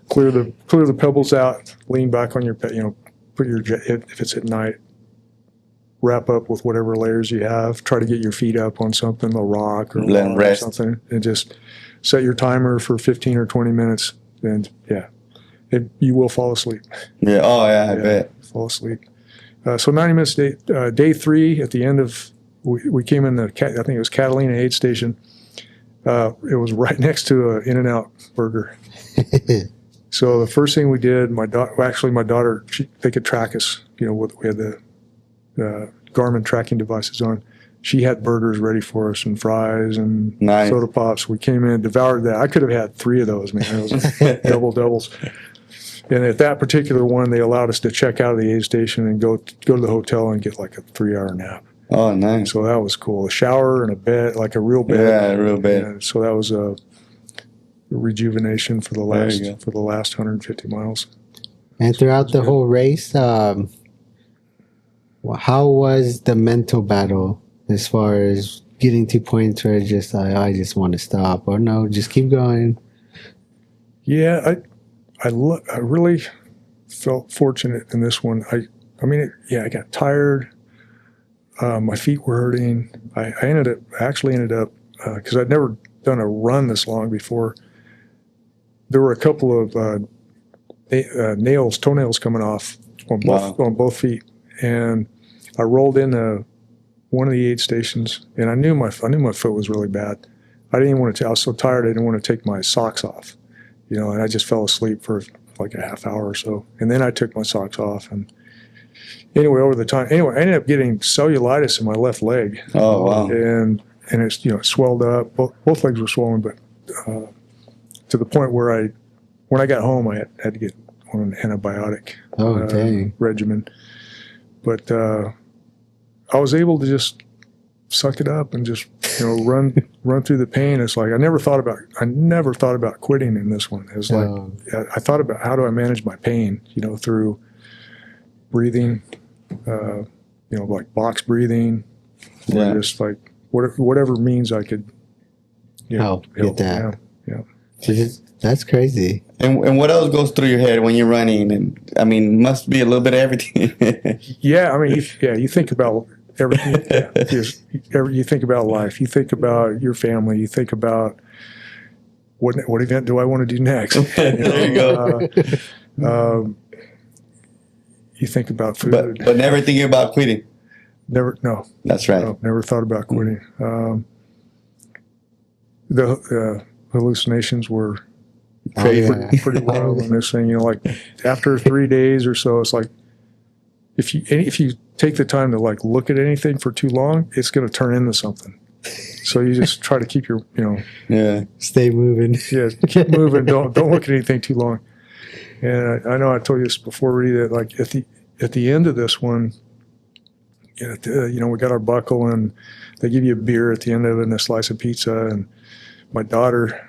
Clear the pebbles out. Lean back on your put your if it's at night. Wrap up with whatever layers you have. Try to get your feet up on something, a rock or something, and just set your timer for 15 or 20 minutes. And you will fall asleep. Yeah. Oh yeah, I bet. Fall asleep. So 90 minutes day 3 at the end of we came in I think it was Catalina aid station. It was right next to an In-N-Out burger. So the first thing we did, my daughter, they could track us. We had the Garmin tracking devices on. She had burgers ready for us and fries and soda pops. We came in, devoured that. I could have had 3 of those, man. It was doubles. And at that particular one, they allowed us to check out of the aid station and go to the hotel and get like a 3-hour nap. Oh, nice. So that was cool. A shower and a bed, like a real bed. Yeah, a real bed. And so that was a rejuvenation for the last 150 miles. And throughout the whole race, how was the mental battle as far as getting to points where it's just like, I just want to stop, or no, just keep going? Yeah, I really felt fortunate in this one. I got tired. My feet were hurting. I actually ended up because I'd never done a run this long before. There were a couple of toenails coming off on both feet, and I rolled into one of the aid stations, and I knew my foot was really bad. I didn't even want to. I was so tired. I didn't want to take my socks off, and I just fell asleep for like a half hour or so, and then I took my socks off and. Anyway, over the time, I ended up getting cellulitis in my left leg. Oh wow! And it's it swelled up. Both legs were swollen, but to the point where when I got home, I had to get on an antibiotic regimen. But I was able to just suck it up and just run through the pain. It's like I never thought about quitting in this one. It was like I thought about how do I manage my pain, through breathing, like box breathing, or just like whatever means I could help get that. Yeah. That's crazy. And what else goes through your head when you're running? And I mean, must be a little bit of everything. Yeah, I mean, you think about everything. You think about life. You think about your family. You think about what event do I want to do next? There you go. You think about food, but never thinking about quitting. No. That's right. No, never thought about quitting. The hallucinations were pretty wild on this thing. Like after 3 days or so, it's like if you take the time to like look at anything for too long, it's going to turn into something. So you just try to keep your stay moving. Yeah, keep moving. Don't look at anything too long. And I know I told you this before, Rudy, that like at the end of this one, we got our buckle and they give you a beer at the end of it and a slice of pizza. And my daughter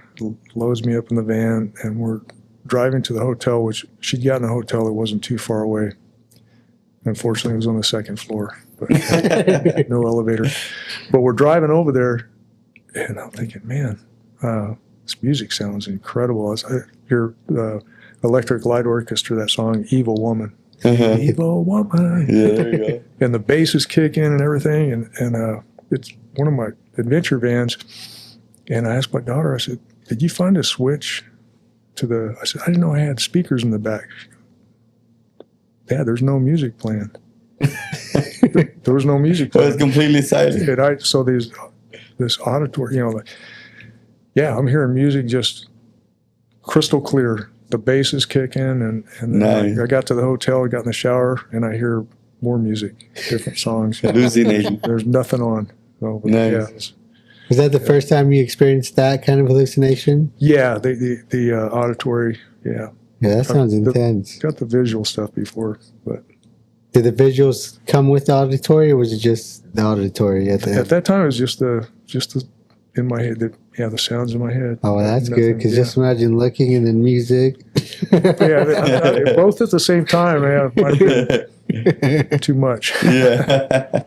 loads me up in the van and we're driving to the hotel, which she'd gotten a hotel that wasn't too far away. Unfortunately, it was on the 2nd floor, but no elevator. But we're driving over there and I'm thinking, man, this music sounds incredible. I hear the Electric Light Orchestra, that song, Evil Woman. Evil Woman. Yeah, there you go. And the bass is kicking and everything. And it's one of my adventure vans. And I asked my daughter, I said, did you find a switch to I said, I didn't know I had speakers in the back. Dad, there's no music playing. There was no music playing. It was completely silent. And so this auditory, I'm hearing music just crystal clear. The bass is kicking, and Nice. I got to the hotel, I got in the shower, and I hear more music, different songs. Hallucinating. There's nothing on. So, Nice. Was that the first time you experienced that kind of hallucination? Yeah, the auditory. Yeah, Yeah, that sounds intense. got the visual stuff before, but Did the visuals come with the auditory, or was it just the auditory at the at end? that time it was just the in my head. The sounds in my head. Oh, that's Nothing, good, because just imagine looking and then music. Both at the same time. Man, might have been too much. Yeah.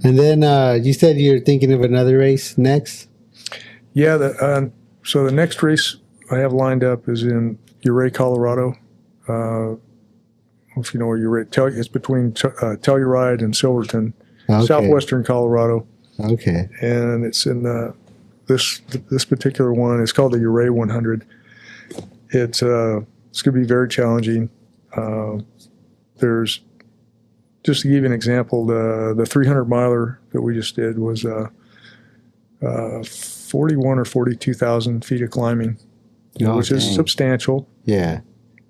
And then you said you're thinking of another race next? Mm-hmm. Yeah. So the next race I have lined up is in Ouray, Colorado. If you know where Ouray, it's between Telluride and Silverton, Okay. southwestern Colorado, Okay. and it's in this particular one. It's called the Ouray 100. It's going to be very challenging. There's just to give you an example, the 300 miler that we just did was 41 or 42,000 feet of climbing, Oh, which is dang. substantial. Yeah.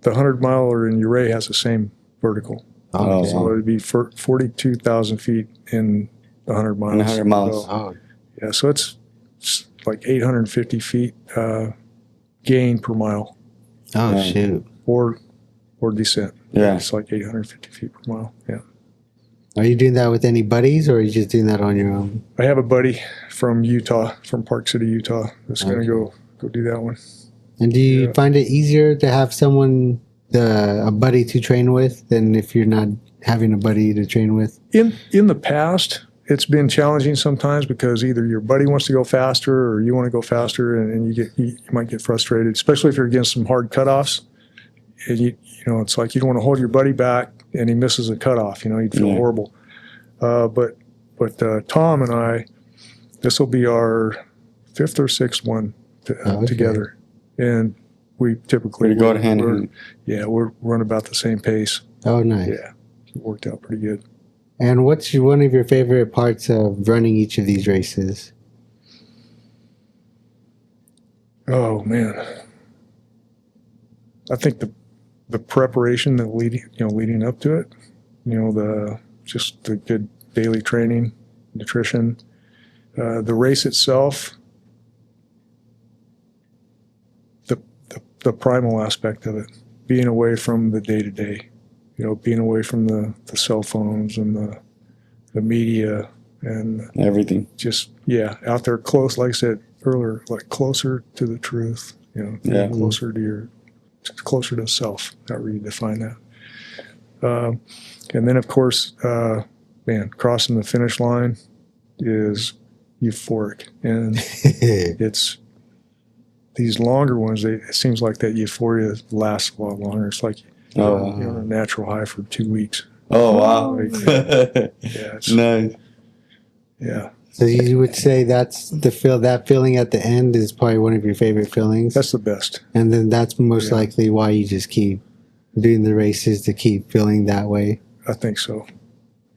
The 100 miler in Ouray has the same vertical. Oh, So it would be 42,000 feet in the 100 miles. 100 miles. So, Oh, yeah, so it's like 850 feet gain per mile oh Right. shoot. or descent. Yeah. It's like 850 feet per mile. Yeah. Are you doing that with any buddies, or are you just doing that on your own? I have a buddy from Utah, from Park City, Utah, that's going Okay. to go do that one. And do you Yeah. find it easier to have someone, a buddy to train with, than if you're not having a buddy to train with? In the past, it's been challenging sometimes because either your buddy wants to go faster or you want to go faster, and you might get frustrated, especially if you're against some hard cutoffs. And it's like you don't want to hold your buddy back, and he misses a cutoff. You'd feel Yeah. horrible. But Tom and I, this will be our fifth or sixth one Okay. together, and we typically We go hand in hand. Yeah, we're run about the same pace. Oh, nice. Yeah, it worked out pretty good. And what's one of your favorite parts of running each of these races? Oh man, I think the preparation that leading up to it, the good daily training, nutrition, the race itself, the primal aspect of it, being away from the day to day, being away from the cell phones and the media and Everything. just out there close, like I said earlier, like closer to the truth, Yeah. closer to self, however you define that. And then of course, crossing the finish line is euphoric, and it's these longer ones. It seems like that euphoria lasts a lot longer. It's like Oh. you're on a natural high for 2 weeks. Oh, wow. Yeah, Nice. yeah. So you would say that's that feeling at the end is probably one of your favorite feelings, That's the best. and then that's most Yeah. likely why you just keep doing the races, to keep feeling that way. I think so.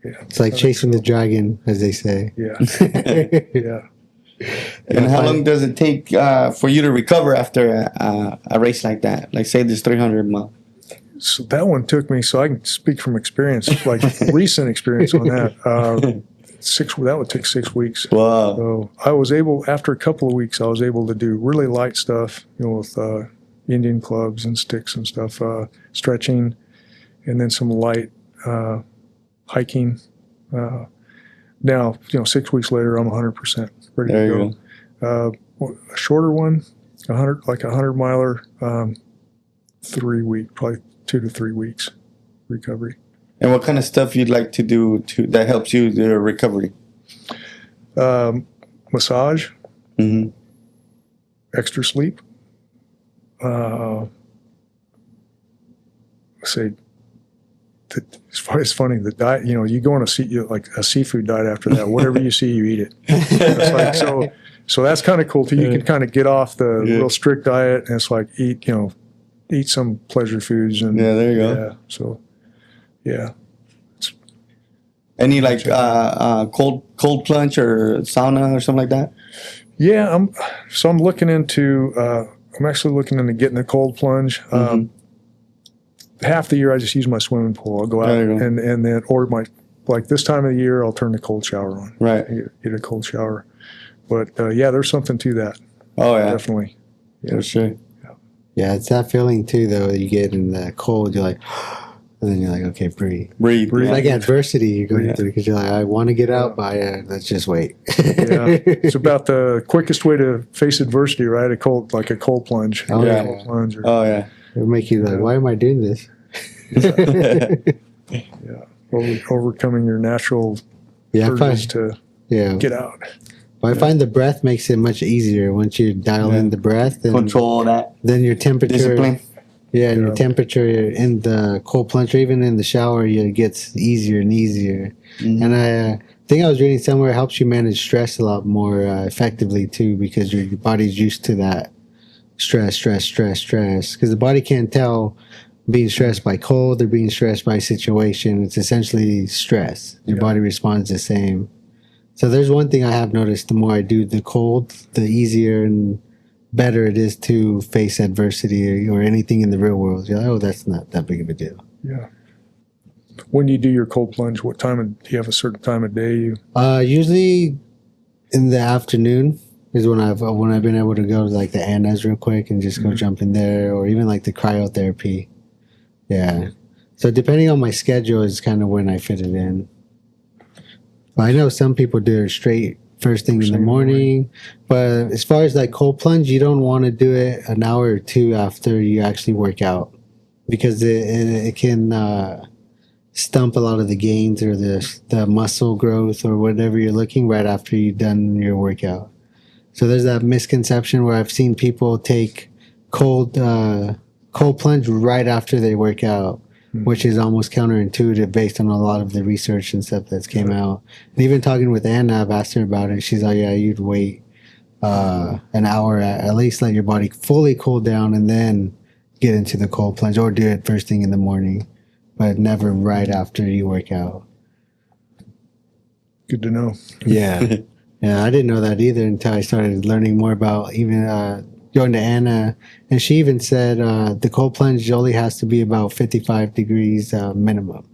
Yeah. It's like I think chasing so. the dragon, as they say. Yeah. Yeah. And how long does it take for you to recover after a race like that? Like, say, this 300 mile. So that one took me, so I can speak from experience, like recent experience on that. That would take 6 weeks. Wow. So I was able, after a couple of weeks, I was able to do really light stuff, with Indian clubs and sticks and stuff, stretching, and then some light hiking. Now, 6 weeks later, I'm 100% ready There to you go. A shorter one, 100 miler, 3 week, probably 2 to 3 weeks recovery. And what kind of stuff you'd like to do that helps you with your recovery? Massage, Mm-hmm. extra sleep. It's funny, the diet, you go on a seafood diet after that. Whatever you see, you eat it. It's like, so that's kind of cool too. You can kind of get off the real strict diet, and it's like eat some pleasure foods. And Yeah, there you go. Yeah, so yeah, Any like cold plunge or sauna or something like that? Yeah, I'm looking into. I'm actually looking into getting a cold plunge. Half the year I just use my swimming pool. I'll go out and then or like this time of the year I'll turn the cold shower on. Right. Get a cold shower. But yeah, there's something to that. Oh yeah, definitely. Yeah. For sure. Yeah, it's that feeling too, though. You get in the cold, you're like, and then you're like, okay, breathe. Breathe. It's like adversity you're going through because you're like, I want to get out, but let's just wait. Yeah, it's about the quickest way to face adversity, right? A cold plunge. Oh, yeah. Cold plunge Oh yeah. It'll make you like, why am I doing this? Yeah, overcoming your natural Yeah, urges to yeah. get out. Well, I find the breath makes it much easier once you dial in the breath. And Control that. then your temperature. Discipline. Yeah, and your temperature in the cold plunge or even in the shower, it gets easier and easier. And I think I was reading somewhere it helps you manage stress a lot more effectively too because your body's used to that stress. Because the body can't tell being stressed by cold or being stressed by situation. It's essentially stress. Your body responds the same. So there's one thing I have noticed: the more I do the cold, the easier and better it is to face adversity or anything in the real world. You're like, oh, that's not that big of a deal. Yeah. When you do your cold plunge, do you have a certain time of day you? Usually in the afternoon is when I've been able to go to like the Anna's real quick and just go jump in there, or even like the cryotherapy. Yeah. So depending on my schedule is kind of when I fit it in. But I know some people do it straight first thing in the morning. But as far as like cold plunge, you don't want to do it an hour or two after you actually work out because it can stump a lot of the gains or the muscle growth or whatever you're looking right after you've done your workout. So there's that misconception where I've seen people take cold plunge right after they work out, which is almost counterintuitive based on a lot of the research and stuff that's came out. And even talking with Anna, I've asked her about it. She's like, yeah, you'd wait an hour at least, let your body fully cool down and then get into the cold plunge, or do it first thing in the morning, but never right after you work out. Good to know. Yeah. Yeah, I didn't know that either until I started learning more about even going to Anna. And she even said the cold plunge only has to be about 55 degrees minimum.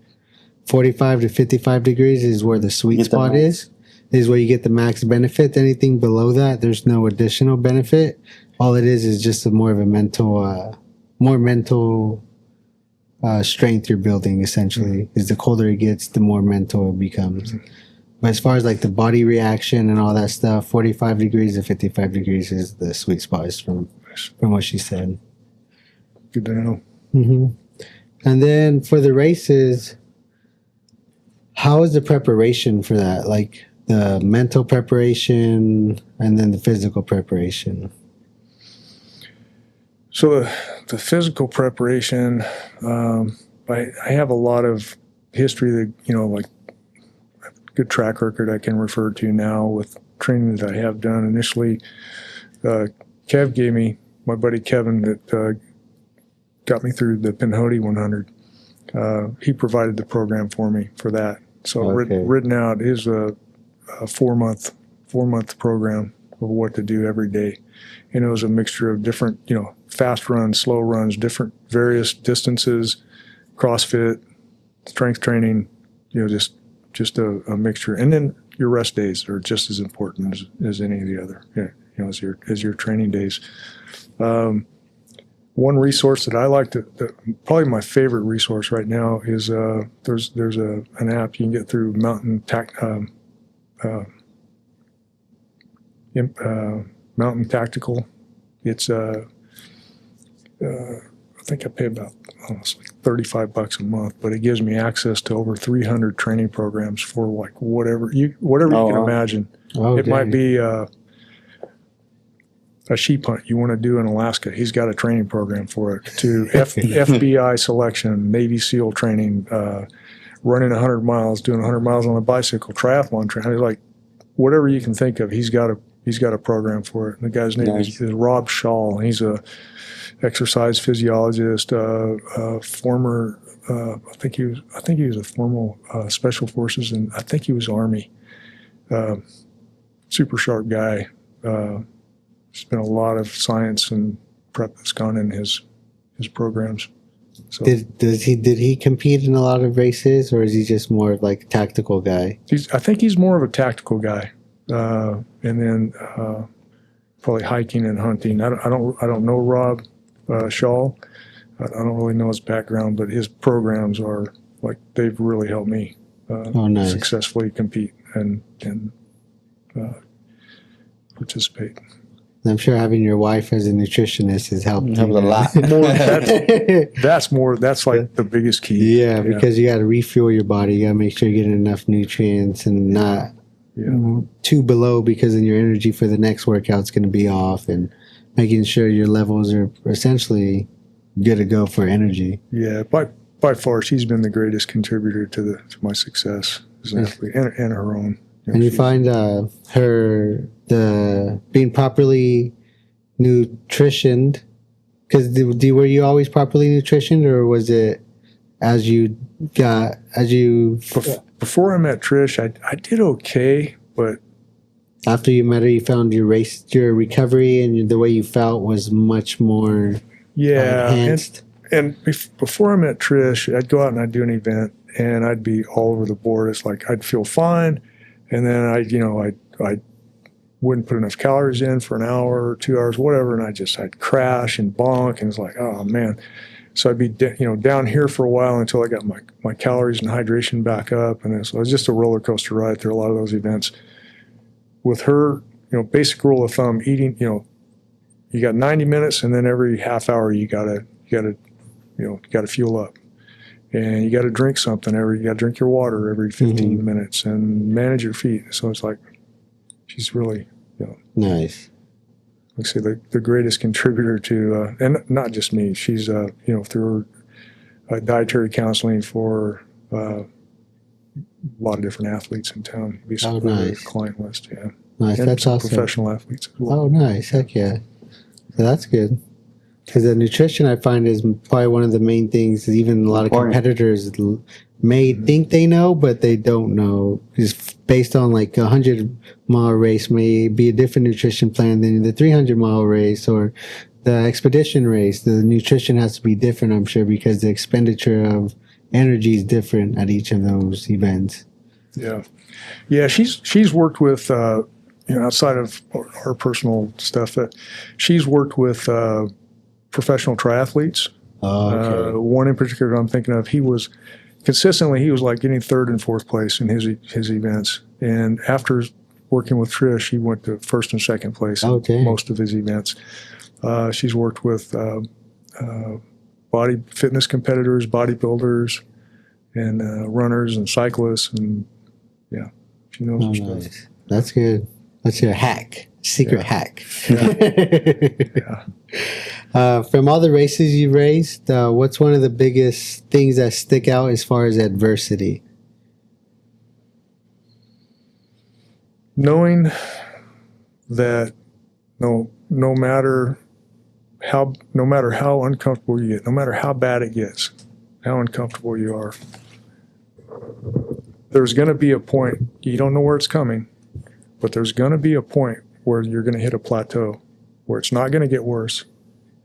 45 to 55 degrees is where the sweet spot is where you get the max benefit. Anything below that, there's no additional benefit. All it is just more of a mental strength you're building, essentially. Is the colder it gets, the more mental it becomes. But as far as like the body reaction and all that stuff, 45 degrees to 55 degrees is the sweet spot, is from what she said. Good to know. And then for the races, how is the preparation for that? Like the mental preparation and then the physical preparation? So the physical preparation, I have a lot of history that, like good track record I can refer to now with training that I have done. Initially, Kev gave me, my buddy Kevin that got me through the Pinhoti 100. He provided the program for me for that. So written out is a 4-month program of what to do every day. And it was a mixture of different, fast runs, slow runs, different various distances, CrossFit, strength training, just a mixture. And then your rest days are just as important as any of the other, as your training days. One resource that I like probably my favorite resource right now is there's an app you can get through Mountain Tactical. It's I think I pay about it's like $35 a month, but it gives me access to over 300 training programs for like whatever you can imagine. It might be a sheep hunt you want to do in Alaska. He's got a training program for it. To FBI selection, Navy SEAL training, running 100 miles, doing 100 miles on a bicycle, triathlon training. Like whatever you can think of, he's got a program for it. And the guy's name is Rob Shaw. He's a exercise physiologist, former think he was a former special forces, and I think he was Army. Super sharp guy. Spent a lot of science and prep that's gone in his programs. So Did he compete in a lot of races, or is he just more of like a tactical guy? I think he's more of a tactical guy, and then probably hiking and hunting. I don't know Rob Shaw. I don't really know his background, but his programs are like they've really helped me Nice. successfully compete and participate. I'm sure having your wife as a nutritionist has helped Helps you. a lot. That's like the biggest key. Yeah, because you got to refuel your body. You got to make sure you're getting enough nutrients and not too below, because then your energy for the next workout's going to be off, and making sure your levels are essentially good to go for energy. Yeah, by far, she's been the greatest contributor to my success as an athlete and her own. And you find being properly nutritioned, because were you always properly nutritioned, or was it before I met Trish, I did okay, but after you met her, you found your recovery and the way you felt was much more enhanced? And before I met Trish, I'd go out and I'd do an event, and I'd be all over the board. It's like I'd feel fine, and then I wouldn't put enough calories in for an hour or 2 hours, whatever, and I'd crash and bonk, and it's like, oh man. So I'd be down here for a while until I got my calories and hydration back up, and so it was just a roller coaster ride through a lot of those events. With her, basic rule of thumb, eating, you got 90 minutes, and then every half hour you gotta fuel up, and you gotta drink something you gotta drink your water every 15 minutes, and manage your feet. So it's like she's really nice. Like I say, the greatest contributor to, and not just me. She's through her dietary counseling for a lot of different athletes in town. We nice. Client list, yeah. Nice, and that's awesome. Professional athletes as well. Oh, nice, heck yeah. So that's good. Because the nutrition, I find, is probably one of the main things. Even a lot of competitors may think they know, but they don't know. It's based on like a 100-mile race may be a different nutrition plan than the 300-mile race or the expedition race. The nutrition has to be different, I'm sure, because the expenditure of energy is different at each of those events. Yeah. She's worked with outside of our personal stuff. She's worked with professional triathletes. Oh, okay. One in particular I'm thinking of, he was like getting third and fourth place in his events. And after working with Trish, he went to first and second place in most of his events. She's worked with body fitness competitors, bodybuilders, and runners and cyclists, and she knows her stuff. Nice. That's good. That's your hack, secret hack. Yeah. From all the races you've raced, what's one of the biggest things that stick out as far as adversity? Knowing that no matter how uncomfortable you get, no matter how bad it gets, how uncomfortable you are, there's going to be a point, you don't know where it's coming, but there's going to be a point where you're going to hit a plateau where it's not going to get worse.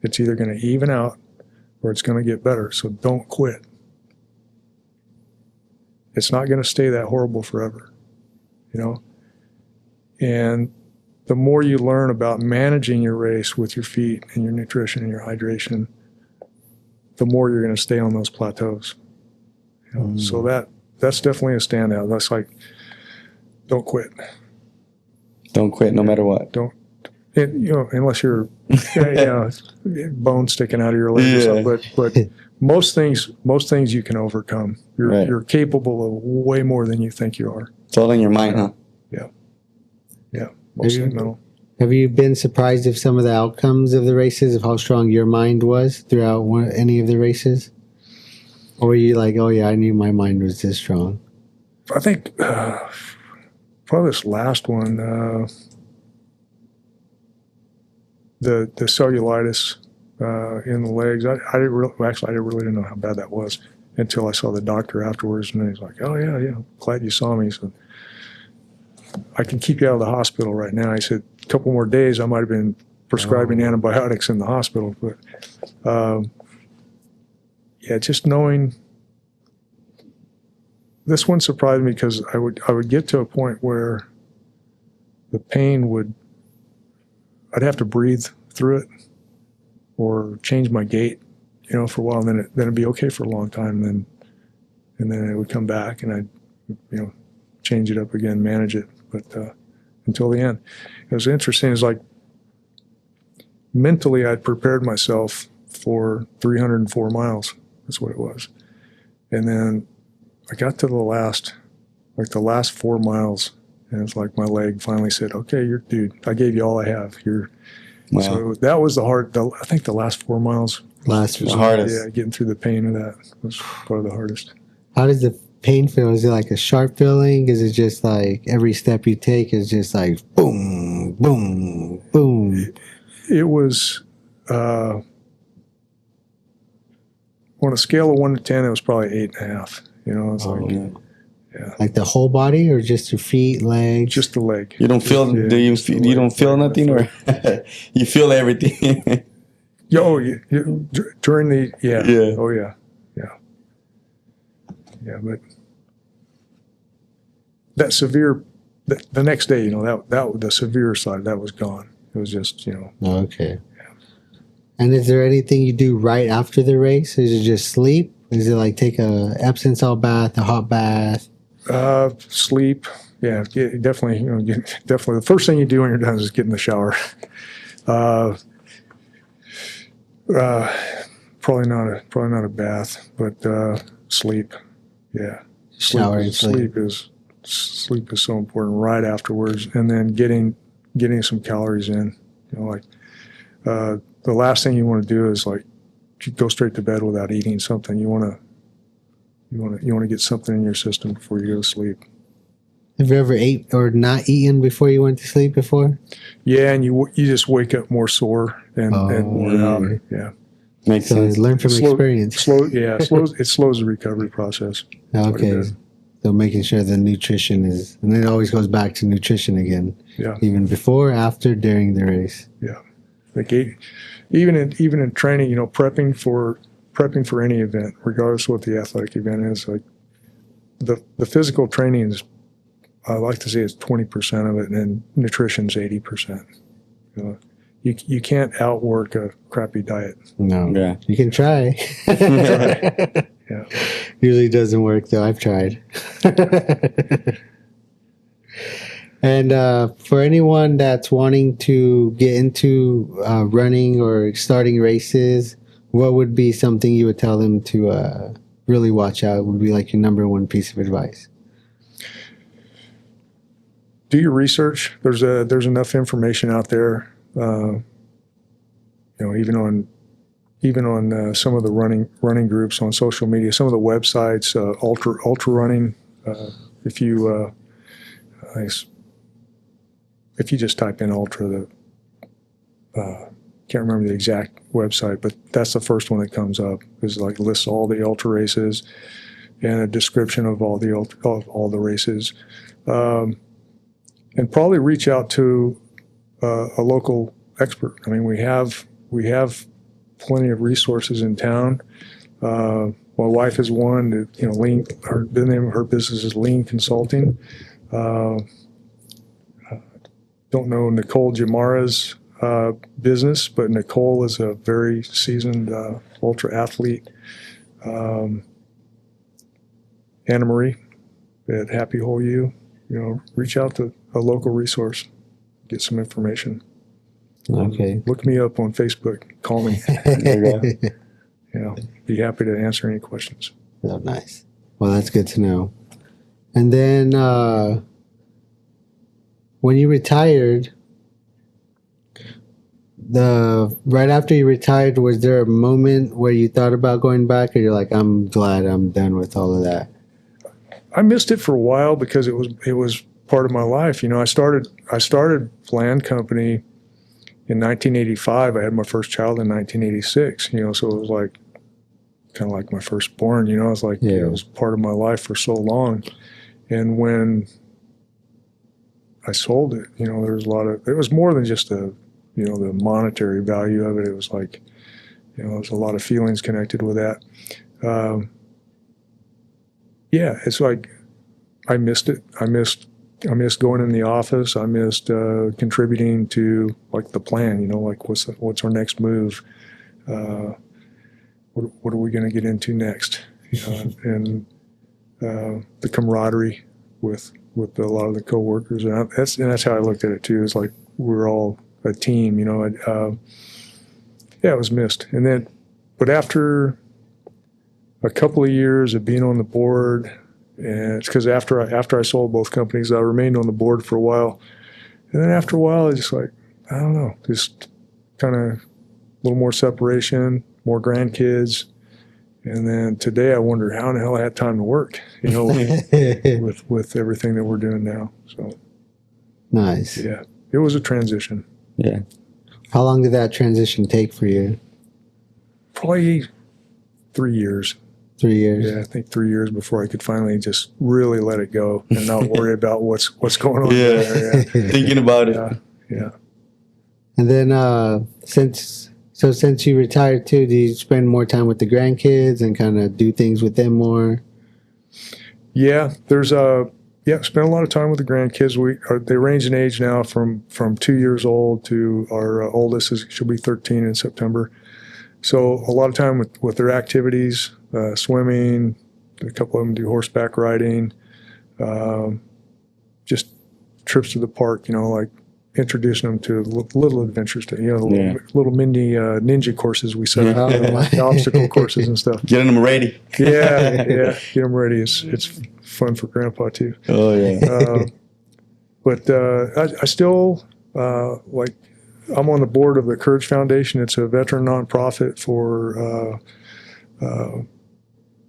It's either going to even out or it's going to get better. So don't quit. It's not going to stay that horrible forever, And the more you learn about managing your race with your feet and your nutrition and your hydration, the more you're going to stay on those plateaus. So that's definitely a standout. That's like, don't quit. Don't quit no matter what. Don't, unless you're, bone sticking out of your leg or something. But most things you can overcome. You're capable of way more than you think you are. It's all in your mind, huh? Yeah. Mostly mental. Have you been surprised of some of the outcomes of the races, of how strong your mind was throughout any of the races? Or were you like, oh yeah, I knew my mind was this strong? I think probably this last one, the cellulitis in the legs. I didn't really know how bad that was. until I saw the doctor afterwards, and he's like, "Oh yeah, glad you saw me." So I can keep you out of the hospital right now. He said a couple more days, I might have been prescribing antibiotics in the hospital, but yeah, just knowing. This one surprised me because I would get to a point where the pain I'd have to breathe through it or change my gait, for a while, and then it'd be okay for a long time, and then it would come back, and I'd, change it up again, manage it, but until the end. It was interesting. It's like mentally I'd prepared myself for 304 miles. That's what it was. And then I got to the last 4 miles, and it's like my leg finally said, "Okay, dude, I gave you all I have. Wow. So that was I think the last 4 miles. Last was the hardest. Yeah, getting through the pain of that was probably the hardest. How does the pain feel? Is it like a sharp feeling? Is it just like every step you take is just like boom, boom, boom? It was on a scale of 1 to 10, it was probably 8.5. It's Like the whole body, or just your feet, legs? just the leg. You don't feel? Yeah, Do you? just the You don't leg. feel nothing, or you feel everything? During the Yeah. Oh yeah, but that severe, the next day, that the severe side, that was gone. It was just, Okay. And is there anything you do right after the race? Is it just sleep? Is it like take a Epsom salt bath, a hot bath? Sleep. Yeah, definitely. Definitely. The first thing you do when you're done is get in the shower. Probably not a bath, but sleep. Yeah, Shower and sleep. Sleep is so important right afterwards, and then getting some calories in. The last thing you want to do is like you go straight to bed without eating something. You want to get something in your system before you go to sleep. Have you ever ate or not eaten before you went to sleep before? Yeah, and you just wake up more sore and worn out. Yeah. Makes So sense. learn from experience. It slows the recovery process. Okay. So making sure the nutrition is, and it always goes back to nutrition again. Yeah. Even before, after, during the race. Yeah. Like even in training, prepping for any event, regardless of what the athletic event is, like the physical training is, I like to say, it's 20% of it, and nutrition's 80%. You can't outwork a crappy diet. No. Yeah. You can try. Yeah. Usually doesn't work, though. I've tried. And for anyone that's wanting to get into running or starting races, what would be something you would tell them to really watch out? Would be like your number one piece of advice? Do your research. There's enough information out there. Even on some of the running groups on social media, some of the websites, ultra running. If you just type in ultra, can't remember the exact website, but that's the first one that comes up. Is like lists all the ultra races and a description of all the races, and probably reach out to a local expert. I mean, we have plenty of resources in town. My wife is one. Lean. The name of her business is Lean Consulting. Don't know Nicole Jamara's business, but Nicole is a very seasoned ultra athlete. Anna Marie at Happy Whole You, reach out to a local resource, get some information. Okay. Look me up on Facebook. Call me. Be happy to answer any questions. Oh, nice. Well, that's good to know. And then when you retired, right after you retired, was there a moment where you thought about going back, or you're like, I'm glad I'm done with all of that? I missed it for a while because it was part of my life. I started Land Company in 1985. I had my first child in 1986. So it was like kind of like my firstborn, you know. It's like Yeah. it was part of my life for so long. And when I sold it, you know, there was it was more than just the monetary value of it. It was like, you know, there's a lot of feelings connected with that. Yeah, it's like I missed it. I missed going in the office. I missed contributing to like the plan. You know, like what's our next move? What are we going to get into next? You know, and the camaraderie with a lot of the coworkers, and that's how I looked at it too. It's like we're all a team. You know, yeah, it was missed. And then, but after a couple of years of being on the board, and it's because after I sold both companies, I remained on the board for a while. And then after a while, I just like, I don't know, just kind of a little more separation, more grandkids. And then today I wonder how in the hell I had time to work, you know, with everything that we're doing now. So Nice. yeah, it was a transition. Yeah. How long did that transition take for you? Probably 3 years. 3 years. Yeah, I think 3 years before I could finally just really let it go and not worry about what's going on there. Yeah. Thinking about it. Yeah. And then since you retired too, do you spend more time with the grandkids and kind of do things with them more? Yeah, spent a lot of time with the grandkids. They range in age now from 2 years old to our oldest she'll be 13 in September. So a lot of time with their activities, swimming. A couple of them do horseback riding, just trips to the park. You know, like introducing them to little adventures, to little mini ninja courses we set up, the obstacle courses and stuff. Getting them ready. Yeah, get them ready. It's fun for Grandpa too. Oh yeah. But I still like. I'm on the board of the Courage Foundation. It's a veteran nonprofit for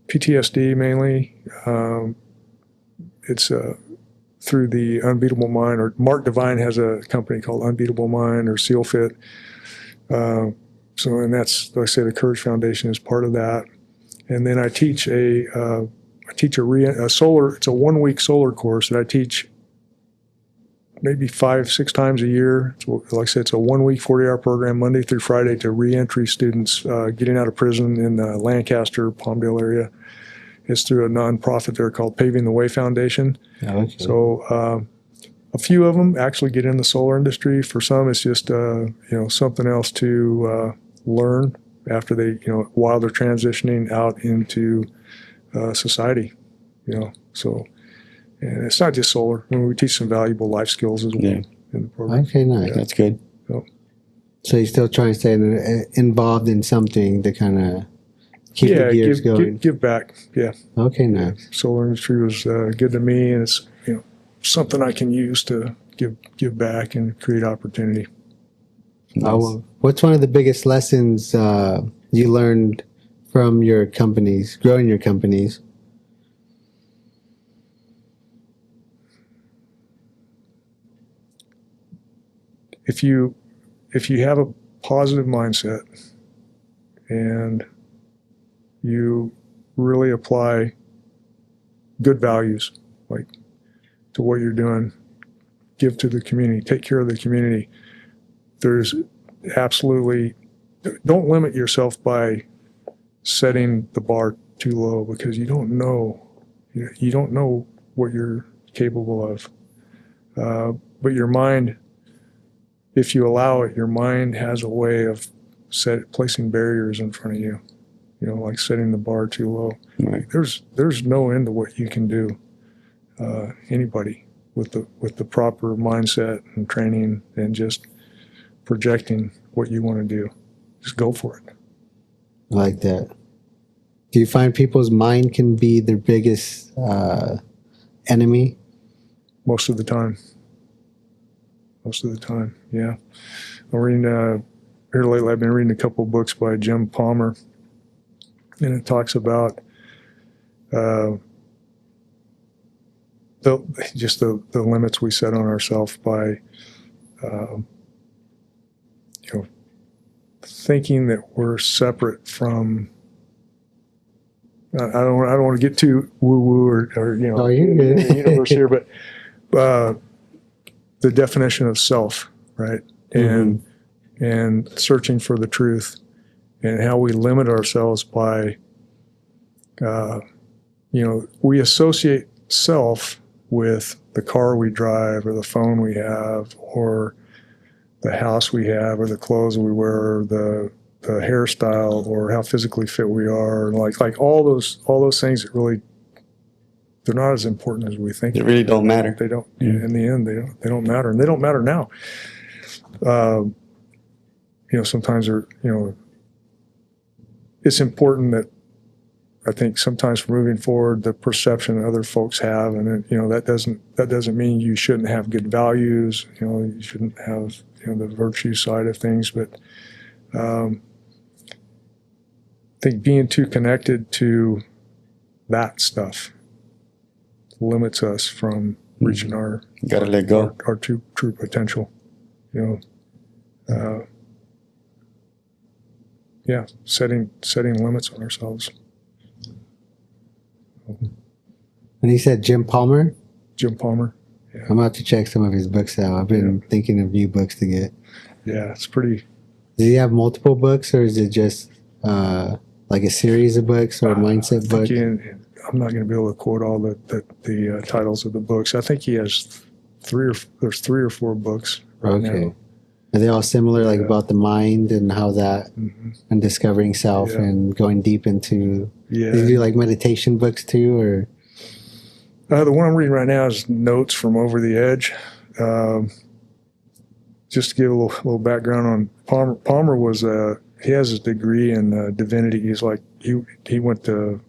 PTSD mainly. It's through the Unbeatable Mind, or Mark Devine has a company called Unbeatable Mind or Seal Fit. And that's, like I say, the Courage Foundation is part of that. And then I teach a solar. It's a 1 week solar course that I teach maybe 5-6 times a year. Like I said, it's a 1 week, 40-hour program, Monday through Friday, to reentry students getting out of prison in the Lancaster, Palmdale area. It's through a nonprofit there called Paving the Way Foundation. Okay. So a few of them actually get in the solar industry. For some, it's just something else to learn after they, while they're transitioning out into society. So. And it's not just solar. I mean, we teach some valuable life skills as well in the program. Okay, nice. Yeah, that's good. So you're still trying to stay involved in something to kind of keep the gears going. Give back. Yeah. Okay, nice. Solar industry was good to me, and it's something I can use to give back and create opportunity. Nice. What's one of the biggest lessons you learned from your companies, growing your companies? If you have a positive mindset and you really apply good values, like to what you're doing, give to the community, take care of the community, there's absolutely, don't limit yourself by setting the bar too low, because you don't know what you're capable of. But your mind, if you allow it, your mind has a way of placing barriers in front of you, like setting the bar too low. Right. There's no end to what you can do. Anybody with the proper mindset and training and just projecting what you want to do, just go for it. I like that. Do you find people's mind can be their biggest enemy? Most of the time, yeah. I'm reading here lately. I've been reading a couple of books by Jim Palmer, and it talks about the limits we set on ourselves by thinking that we're separate from I don't want to get too woo woo or you know, Oh, you're good. in the universe here, but the definition of self, right? And searching for the truth, and how we limit ourselves by, you know, we associate self with the car we drive or the phone we have or the house we have or the clothes we wear or the hairstyle or how physically fit we are, like all those things that really, they're not as important as we think. They really don't matter. They don't. In the end, they don't matter, and they don't matter now. You know, sometimes they're, you know, it's important that I think sometimes for moving forward, the perception other folks have, and you know, that doesn't mean you shouldn't have good values. You know, you shouldn't have, you know, the virtue side of things, but I think being too connected to that stuff limits us from reaching our Gotta let go. our true potential. You know, yeah, setting limits on ourselves. And he said Jim Palmer. Jim Palmer. Yeah, I'm about to check some of his books out. I've been thinking of new books to get. yeah, it's pretty. Does he have multiple books, or is it just like a series of books or a mindset book? I'm not going to be able to quote all the titles of the books. I think he has there's three or four books right now. Are they all similar, like about the mind and how that, and discovering self and going deep into? Yeah. Do you do like meditation books too, or? The one I'm reading right now is Notes from Over the Edge. Just to give a little background on Palmer. Palmer was he has his degree in divinity. He's like he went to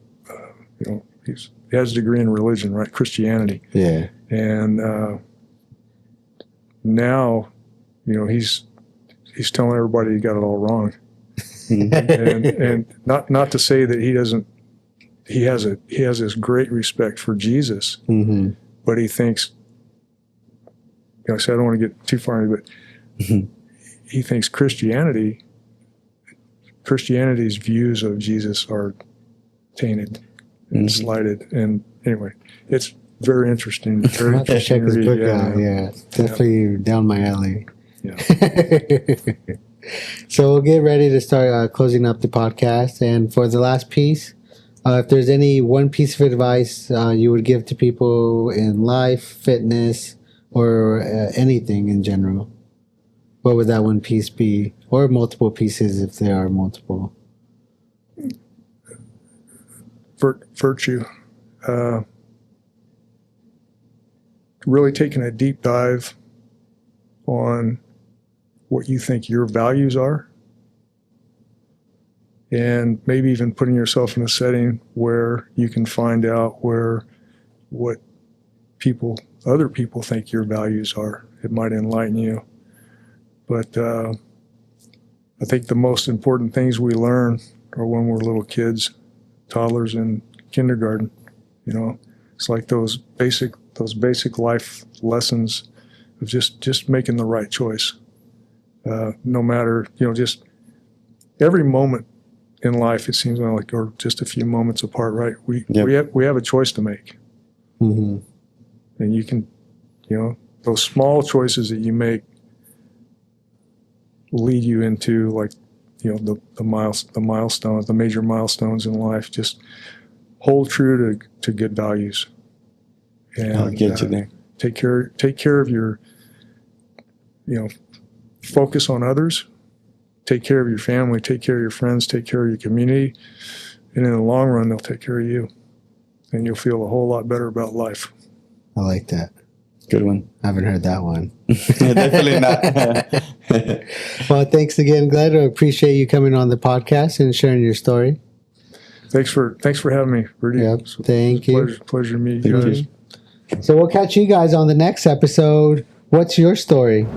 you know, he has a degree in religion, right? Christianity. Yeah. And now, you know, he's telling everybody he got it all wrong. and not to say that he doesn't. He has this great respect for Jesus, but he thinks. You know, so I don't want to get too far into it, but he thinks Christianity's views of Jesus are tainted and slighted. And anyway, it's very interesting. Very I'll have to check his book out. Yeah, definitely down my alley. Yeah. So we'll get ready to start closing up the podcast. And for the last piece, if there's any one piece of advice you would give to people in life, fitness, or anything in general, what would that one piece be? Or multiple pieces if there are multiple. Virtue. Really taking a deep dive on what you think your values are, and maybe even putting yourself in a setting where you can find out what other people think your values are. It might enlighten you. But I think the most important things we learn are when we're little kids, toddlers in kindergarten. You know, it's like those basic life lessons of just making the right choice. No matter, you know, just every moment in life, it seems like, or just a few moments apart, right? We have a choice to make. And you can, you know, those small choices that you make lead you into, like, you know, the milestones, the major milestones in life. Just hold true to good values. And I'll get you there. Take care of your, you know, focus on others. Take care of your family. Take care of your friends. Take care of your community. And in the long run, they'll take care of you. And you'll feel a whole lot better about life. I like that. Good one. I haven't heard that one. Definitely not. Well, thanks again, Glen. I appreciate you coming on the podcast and sharing your story. Thanks for having me, Rudy. Yep. Thank you. Pleasure meeting you guys. So we'll catch you guys on the next episode. What's your story?